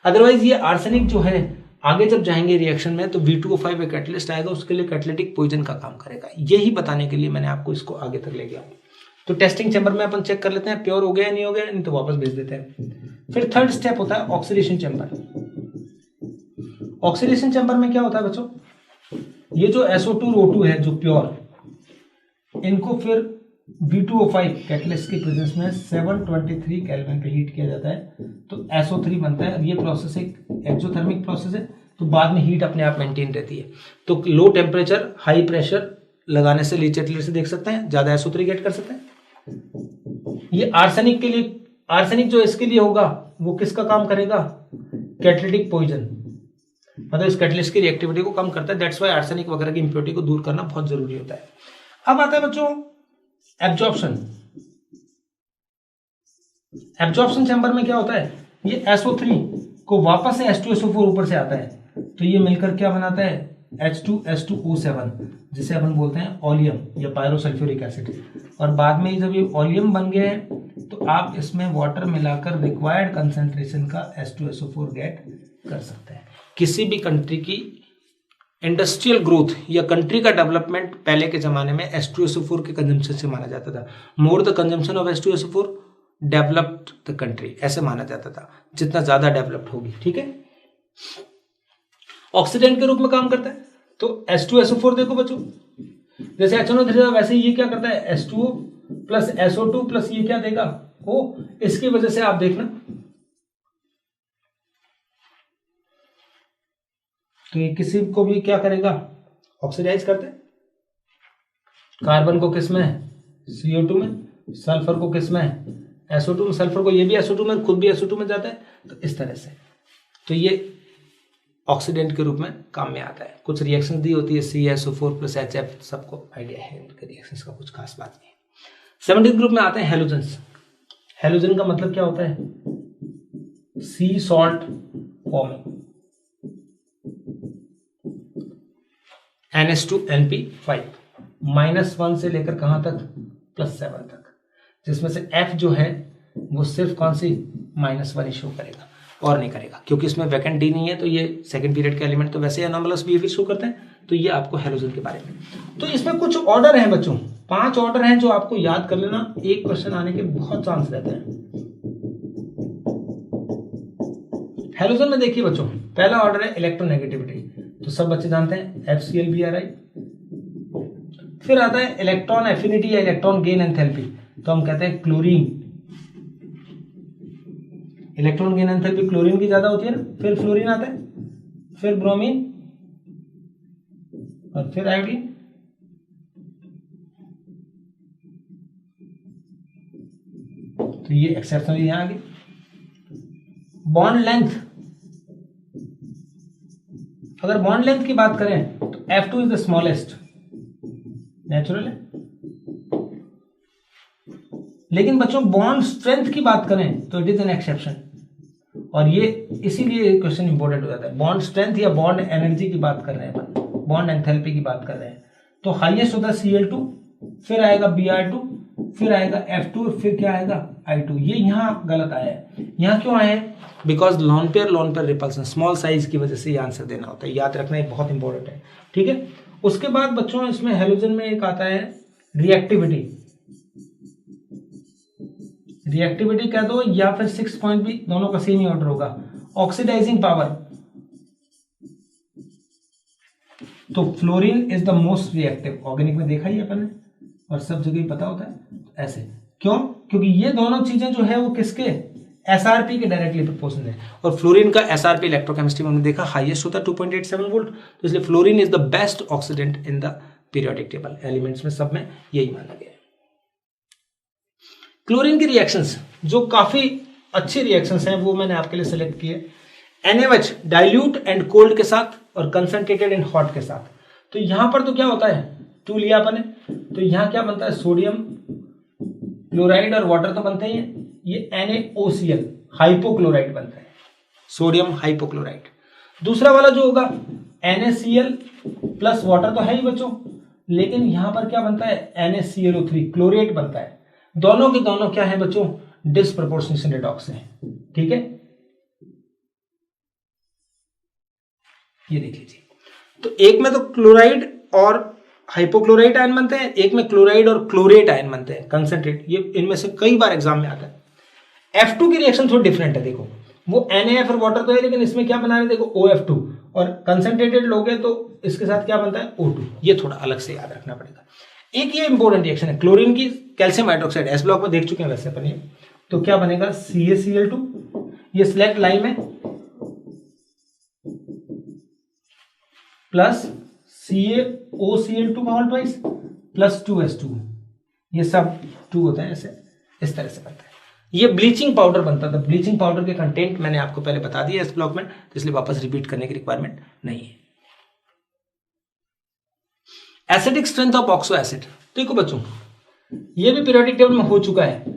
अदरवाइज ये आर्सेनिक जो है आगे जब जाएंगे रिएक्शन में तो V2O5 एक कैटलिस्ट आएगा, उसके लिए कैटलिटिक पॉइजन का काम करेगा। यही बताने के लिए मैंने आपको इसको आगे तक ले गया। तो टेस्टिंग चैम्बर में अपन चेक कर लेते हैं प्योर हो गया नहीं हो गया, नहीं तो वापस भेज देते हैं। फिर थर्ड स्टेप होता है ऑक्सीडेशन चैम्बर। ऑक्सीडेशन चैम्बर में क्या होता है बच्चों, ये जो SO2 और O2 है जो प्योर, इनको फिर V2O5 कैटलिस्ट की प्रेजेंस में 723 केल्विन पे हीट किया जाता है, तो SO3 बनता है। ये प्रोसेस एक एक्सोथर्मिक प्रोसेस है, तो बाद में हीट अपने आप मेंटेन रहती है। तो लो टेम्परेचर हाई प्रेशर लगाने से लीचेटलर से देख सकते हैं, ज्यादा SO3 गेट कर सकते हैं। ये आर्सेनिक के लिए, आर्सेनिक जो इसके लिए होगा वो किसका काम करेगा, कैटलिटिक पॉइजन, मतलब इस कैटलिस्ट की रिएक्टिविटी को कम करता है। दैट्स व्हाई आर्सेनिक वगैरह की इंप्योरिटी को दूर करना बहुत जरूरी होता है। अब आता है बच्चों एब्जॉर्प्शन। एब्जॉर्प्शन चैम्बर में क्या होता है, ये SO3 को वापस से H2SO4 ऊपर से आता है, तो ये मिलकर क्या बनाता है H2H2O7, जिसे अपन बोलते हैं ओलियम या पायरोसल्फ्यूरिक एसिड। और बाद में जब ये ओलियम बन गए तो आप इसमें वाटर मिलाकर रिक्वायर्ड कंसेंट्रेशन का H2SO4 गेट कर सकते हैं। किसी भी कंट्री की इंडस्ट्रियल ग्रोथ या कंट्री का डेवलपमेंट पहले के जमाने में H2SO4 के कंजम्पशन से माना जाता था। More the consumption of H2SO4 developed the country, ऐसे माना जाता था, जितना ज्यादा डेवलप्ड होगी, ठीक है। ऑक्सीडेंट के रूप में काम करता है, तो H2SO4 देखो बच्चों, जैसे HNO3 वैसे ये क्या करता है H2O प्लस SO2 प्लस ये क्या देगा O, इसकी वजह से आप देखना तो ये किसी को भी क्या करेगा, ऑक्सीडाइज करते हैं। कार्बन को किस में, CO2 में, सल्फर को किस में, SO2 में, सल्फर को ये भी SO2 में, खुद भी SO2 में जाता है, तो इस तरह से। तो ये ऑक्सीडेंट के रूप में काम में आता है। कुछ रिएक्शन दी होती है CSO4 प्लस HF, सबको आइडिया है इनके रिएक्शंस का, कुछ खास बात नहीं है। 17th ग्रुप में आते हैं हेलोजन्स। हेलोजन का मतलब क्या होता है, सी सॉल्ट फॉर्मिंग, NH2NP5 -1 से लेकर कहां तक, +7 तक। जिसमें से F जो है वो सिर्फ कौन सी -1 शो करेगा और नहीं करेगा, क्योंकि इसमें वैकेंट डी नहीं है, तो ये सेकंड पीरियड के एलिमेंट तो वैसे ही एनोमलस बिहेवियर शो करते हैं। तो ये आपको हैलोजन के बारे में। तो इसमें कुछ ऑर्डर हैं बच्चों, 5 ऑर्डर हैं जो आपको याद कर लेना, एक क्वेश्चन आने के बहुत चांस रहते हैं। हैलोजन में देखिए बच्चों, पहला ऑर्डर है इलेक्ट्रोनेगेटिविटी, तो सब बच्चे जानते हैं FCl-Bri। फिर आता है इलेक्ट्रॉन एफिनिटी या इलेक्ट्रॉन गेन एंथैल्पी, तो हम कहते हैं chlorine. Electron gain enthalpy chlorine की ज्यादा होती है ना। फिर फ्लोरीन आता है, फिर ब्रोमीन और फिर आयोडीन। तो ये एक्सेप्शनल यहां आगे। बॉन्ड लेंथ, अगर बॉन्ड लेंथ की बात करें तो F2 is the smallest, natural है। लेकिन बच्चों बॉन्ड स्ट्रेंथ की बात करें तो इट इज एन एक्सेप्शन, और ये इसीलिए क्वेश्चन इंपॉर्टेंट हो जाता है। बॉन्ड स्ट्रेंथ या बॉन्ड एनर्जी की बात कर रहे हैं, बॉन्ड एंथैल्पी की बात कर रहे हैं, तो हाईएस्ट होता है Cl2, फिर आएगा Br2, फिर आएगा F2, फिर क्या आएगा I2। ये यहाँ गलत आया है। यहाँ क्यों आया है? Because lone pair repulsion, small size की वजह से ये आंसर देना होता है, याद रखना, ये बहुत इंपॉर्टेंट है। ठीक है। उसके बाद बच्चों इसमें हैलोजन में एक आता है रिएक्टिविटी। रिएक्टिविटी कह दो या फिर 6 पॉइंट भी, दोनों का सेम ही ऑर्डर होगा। ऑक्सीडाइजिंग पावर, तो fluorine is the most reactive, organic में देखा ही अपन ने और सब जगह ही पता होता है। ऐसे क्यों? क्योंकि ये दोनों चीजें जो है वो किसके, एसआरपी के डायरेक्टली प्रोपोर्शनल है, और फ्लोरीन का एसआरपी इलेक्ट्रोकेमिस्ट्री में हमने देखा हाईएस्ट होता है 2.87 वोल्ट। तो इसलिए fluorine is the best oxidant in the periodic table, elements में सब में यही माना गया है। क्लोरीन की रिएक्शंस जो काफी अच्छी रिएक्शंस हैं वो मैंने आपके लिए सिलेक्ट किए। NaOH डाइल्यूट एंड कोल्ड के साथ और कंसंट्रेटेड एंड हॉट के साथ। तो यहां पर तो क्या होता है, 2 लिया अपन ने, तो यहां क्या बनता है, सोडियम क्लोराइड और वाटर तो बनते ही हैं, ये NaOCl हाइपोक्लोराइड बनता है, सोडियम हाइपोक्लोराइड। दूसरा वाला जो होगा NaCl प्लस वाटर तो है ही बच्चों, लेकिन यहां पर क्या बनता है, NaClO3 क्लोरेट बनता है। दोनों के दोनों क्या है बच्चों, डिस्प्रपोर्शनेशन रेडॉक्स है। ठीक है, ये देख लीजिए। तो एक में तो क्लोराइड और हाइपोक्लोराइड आयन बनते हैं, एक में क्लोराइड और क्लोरेट आयन बनते हैं, कंसंट्रेट। ये इनमें से कई बार एग्जाम में आता है। F2 की रिएक्शन थोड़ी डिफरेंट है, देखो वो NaF और वाटर तो है, लेकिन इसमें क्या बना रहे, देखो OF2, और कंसंट्रेटेड लोगे तो इसके साथ क्या बनता है, O2। ये थोड़ा अलग से याद रखना पड़ेगा। एक ये इंपॉर्टेंट रिएक्शन है क्लोरीन की, कैल्शियम हाइड्रोक्साइड, एस ब्लॉक में देख चुके हैं वैसे अपन ये। तो क्या बनेगा, CaCl2, ये सिलेक्ट लाइम है, प्लस CaOCl2 का होल ट्वाइस प्लस 2S2, ये सब 2 होते हैं, ऐसे इस तरह से बनता है। ये ब्लीचिंग पाउडर बनता था। ब्लीचिंग पाउडर के कंटेंट मैंने आपको पहले बता दिया इस ब्लॉक में, तो इसलिए वापस रिपीट करने की रिक्वायरमेंट नहीं है। Acidic strength of oxo acid, देखो बच्चों ये भी पीरियोडिक टेबल में हो चुका है।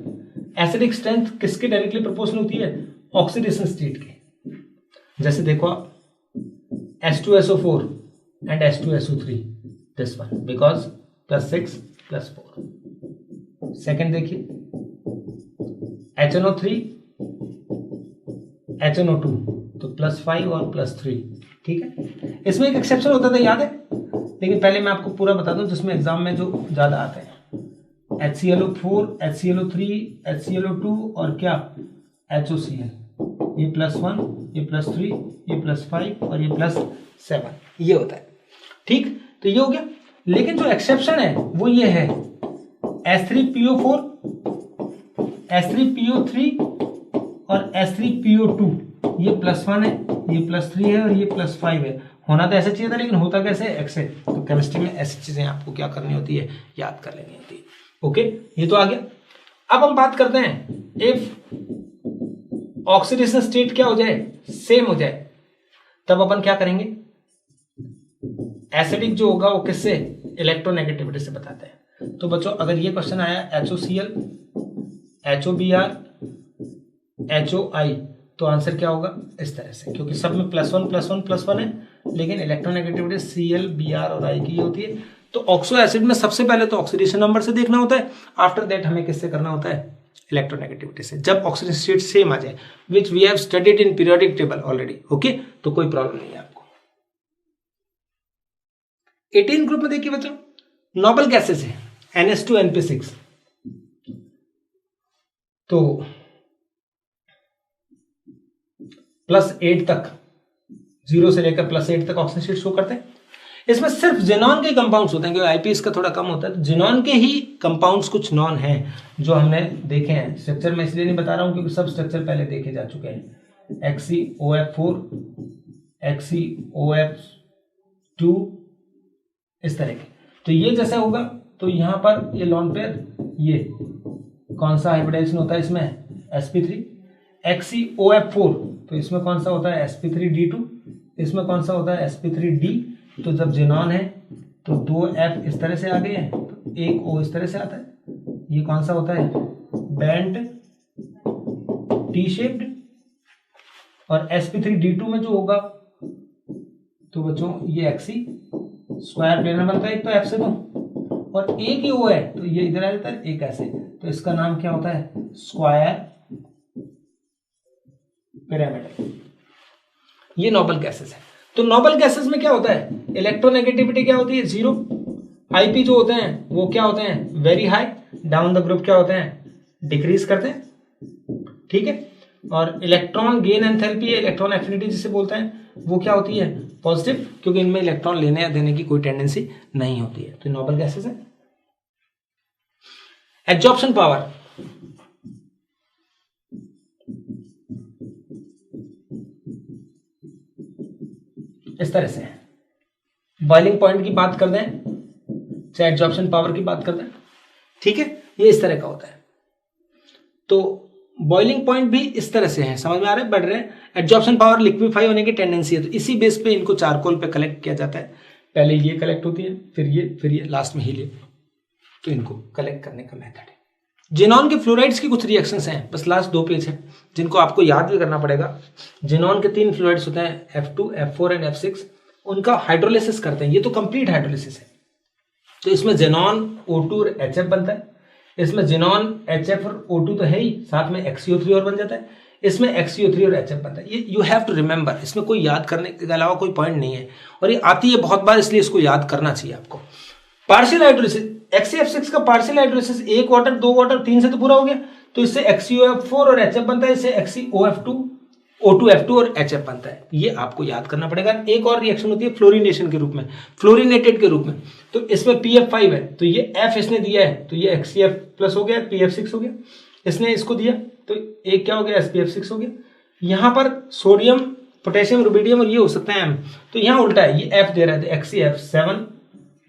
एसिडिक स्ट्रेंथ किसके डायरेक्टली प्रोपोर्शनल होती है, ऑक्सीडेशन स्टेट के। जैसे देखो आप H2SO4 and H2SO3, this one because +6 +4। Second देखिए HNO3 HNO2, तो +5 और +3। ठीक है, इसमें एक एक्सेप्शन होता था, याद है, लेकिन पहले मैं आपको पूरा बता दूं जिसमें एग्जाम में जो ज्यादा आता है, HClO4 HClO3 HClO2 और क्या HOCl, ये +1 ये +3 ये +5 और ये +7, ये होता है। ठीक, तो ये हो गया। लेकिन जो एक्सेप्शन है वो ये है H3PO4 H3PO3 और H3PO2, ये +1 है, ये +3 है और ये +5 है। होना तो ऐसा चाहिए था, लेकिन होता कैसे, एक्से। तो केमिस्ट्री में ऐसी चीजें आपको क्या करनी होती है, याद कर लेनी होती है। ओके, ये तो आ गया। अब हम बात करते हैं इफ ऑक्सीडेशन स्टेट क्या हो जाए, सेम हो जाए, तब अपन क्या करेंगे, एसिडिक जो होगा वो किससे, इलेक्ट्रोनेगेटिविटी से बताते हैं। तो बच्चों अगर ये क्वेश्चन आया HOCl HOBr HOI, तो आंसर क्या होगा, इस तरह से, क्योंकि सब में +1 +1 +1 है, लेकिन इलेक्ट्रोनेगेटिविटी Cl Br और I की होती है। तो ऑक्सो एसिड में सबसे पहले तो ऑक्सीडेशन नंबर से देखना होता है, आफ्टर दैट हमें किससे करना होता है, इलेक्ट्रोनेगेटिविटी से, जब ऑक्सीडेशन स्टेट सेम आ जाए, which we have studied in periodic table already. Okay, तो कोई प्रॉब्लम नहीं है आपको। 18 ग्रुप में देखिए बच्चों, नोबल गैसेस है NH2 NP6, तो +8 तक, 0 से लेकर +8 तक ऑक्सीजन स्टेट शो करते हैं। इसमें सिर्फ जेनॉन के कंपाउंड्स होते हैं, क्योंकि आईपी इसका थोड़ा कम होता है, तो जेनॉन के ही कंपाउंड्स कुछ नॉन हैं जो हमने देखे हैं। स्ट्रक्चर में इसलिए नहीं बता रहा हूं क्योंकि सब स्ट्रक्चर पहले देखे जा चुके हैं। XeOF4, XeOF2, इस तरह के। तो ये जैसा होगा तो यहां पर ये लॉन पेयर, ये कौन सा हाइब्रिडाइजेशन होता है इसमें, sp3। XeOF4, तो इसमें कौन सा होता है, sp3d2, इसमें कौन सा होता है, sp3d। तो जब जेनॉन है तो 2 F इस तरह से आ गए हैं, तो 1 O इस तरह से आता है। ये कौन सा होता है, बैंड टी शेप्ड। और sp3d2 में जो होगा तो बच्चों ये Xe स्क्वायर प्लेनर बनता है, एक तो F से, तो और एक ही O है तो ये इधर आ जाता है, एक ऐसे, तो इसका नाम क्या होता है, स्क्वायर पिरामिड। ये नोबल गैसेस है। तो नोबल गैसेस में क्या होता है, इलेक्ट्रोनेगेटिविटी क्या होती है, 0। आईपी जो होते हैं वो क्या होते हैं, very high. Down the group क्या होते हैं, डिक्रीज करते हैं, ठीक है। और electron gain enthalpy, electron affinity जिसे बोलते हैं, वो क्या होती है, पॉजिटिव, क्योंकि इनमें इलेक्ट्रॉन लेने या देने की कोई टेंडेंसी नहीं होती है। तो नोबल गैसेस है। एब्जॉर्प्शन पावर, इस तरह से है। बॉइलिंग पॉइंट की बात कर दें चाहे एब्जॉर्प्शन पावर की बात कर दें, ठीक है, ये इस तरह का होता है। तो बॉइलिंग पॉइंट भी इस तरह से है, समझ में आ रहा है, बढ़ रहे हैं। एब्जॉर्प्शन पावर लिक्विफाई होने की टेंडेंसी है, तो इसी बेस पे इनको चारकोल पे कलेक्ट किया जाता है। पहले ये कलेक्ट होती है, फिर ये लास्ट में हीलियम, तो इनको कलेक्ट करने का मेथड है। जेनॉन के फ्लोराइड्स की कुछ रिएक्शंस हैं, बस लास्ट 2 पेज है जिनको आपको याद भी करना पड़ेगा। जेनॉन के 3 फ्लोराइड्स होते हैं, F2, F4 एंड F6। उनका हाइड्रोलिसिस करते हैं, ये तो कंप्लीट हाइड्रोलिसिस है। तो इसमें जेनॉन O2 और HF बनता है। इसमें जेनॉन HF और O2 तो है ही, साथ में XeO3 और बन जाता है। इसमें XeO3 और HF बनता है। ये यू हैव टू रिमेंबर, इसमें कोई याद करने के अलावा कोई पॉइंट नहीं है, और ये आती है बहुत बार, इसलिए इसको याद करना चाहिए आपको। पार्शियल हाइड्रोलिसिस, XeF6 का पार्शियल हाइड्रोलिसिस 1 वाटर 2 वाटर 3 से तो पूरा हो गया, तो इससे XeOF4 और HF बनता है, इससे XeOF2, O2F2 और HF बनता है। ये आपको याद करना पड़ेगा। एक और रिएक्शन होती है फ्लोरिनेशन के रूप में, फ्लोरिनेटेड के रूप में, तो इसमें PF5 है, तो ये F इसने दिया है, तो ये XeF प्लस हो गया, PF6 हो गया। इसने इसको दिया तो एक क्या हो गया, SPF6 हो गया। यहां पर सोडियम, पोटेशियम, रुबिडियम और ये हो सकता है M, तो यहां उल्टा है, ये F दे रहा है, XeF7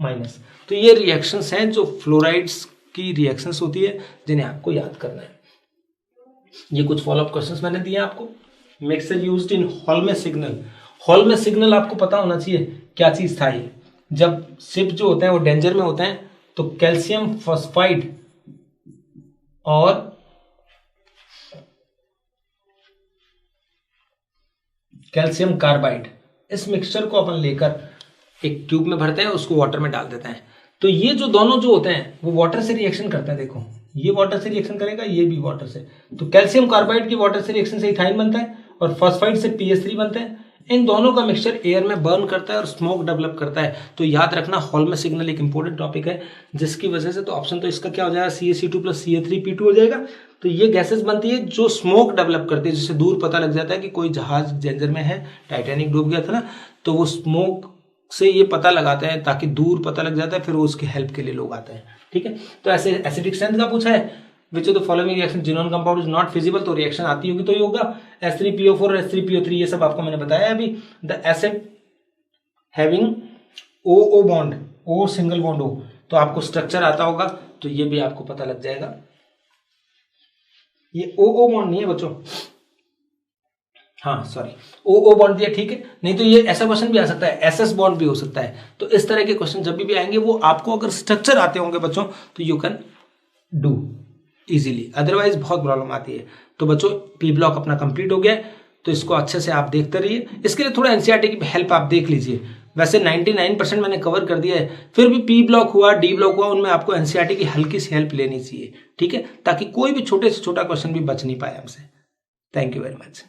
माइनस। तो ये रिएक्शंस हैं जो फ्लोराइड्स की रिएक्शंस होती है, जिन्हें आपको याद करना है। ये कुछ फॉलोअप क्वेश्चंस मैंने दिए आपको। Mixture used in Holme's signal, Holme's signal आपको पता होना चाहिए क्या चीज था ये। जब शिप जो होते हैं वो डेंजर में होते हैं, तो कैल्शियम फॉस्फाइड और कैल्शियम कार्बाइड, इस मिक्सचर को अपन लेकर एक ट्यूब में भरते हैं, उसको वाटर में डाल देते हैं। तो ये जो दोनों जो होते हैं वो वाटर से रिएक्शन करते हैं। देखो ये वाटर से रिएक्शन करेगा, ये भी वाटर से। तो कैल्शियम कार्बाइड की वाटर से रिएक्शन से इथाइन बनता है और फॉस्फाइड से PH3 बनता है। इन दोनों का मिक्सचर एयर में बर्न करता है और स्मोक डेवलप करता है। तो याद रखना, हॉलमे सिग्नल एक इंपॉर्टेंट टॉपिक है, जिसकी वजह से तो ऑप्शन तो इसका क्या हो जाएगा, CaC2 + CA3P2 हो जाएगा। तो ये गैसेस बनती है जो स्मोक डेवलप करती है, जिससे दूर पता लग जाता है कि कोई जहाज डेंजर में है, टाइटैनिक डूब गया था ना, तो वो स्मोक से ये पता लगाते हैं, ताकि दूर पता लग जाता है, फिर वो उसकी हेल्प के लिए लोग आते हैं। ठीक है, तो ऐसे एसिडिक स्ट्रेंथ का पूछा है, विच of the following reaction xenon compound is not feasible, तो रिएक्शन आती होगी तो ये होगा H3PO4 और H3PO3, ये सब आपको मैंने बताया अभी। The acid having OO bond, O single bond O, तो आपको स्ट्रक्चर आता होगा, तो ये भी आपको पता लग जाएगा। ये OO बॉन्ड नहीं है बच्चों, हाँ सॉरी, OO बॉन्ड दिया, ठीक है, नहीं तो ये ऐसा क्वेश्चन भी आ सकता है, SS बॉन्ड भी हो सकता है। तो इस तरह के क्वेश्चन जब भी आएंगे, वो आपको अगर स्ट्रक्चर आते होंगे बच्चों, तो you can do easily, otherwise बहुत प्रॉब्लम आती है। तो बच्चों P ब्लॉक अपना कंप्लीट हो गया है। तो इसको अच्छे से आप देखते रहिए। इसके लिए थोड़ा एनसीईआरटी की हेल्प आप देख लीजिए। वैसे 99% मैंने कवर कर दिया है, फिर भी पी ब्लॉक हुआ, डी ब्लॉक हुआ, उनमें आपको एनसीईआरटी की हल्की सी हेल्प लेनी चाहिए, ठीक है, ताकि कोई भी छोटे से छोटा क्वेश्चन भी बच नहीं पाए हमसे। Thank you very much.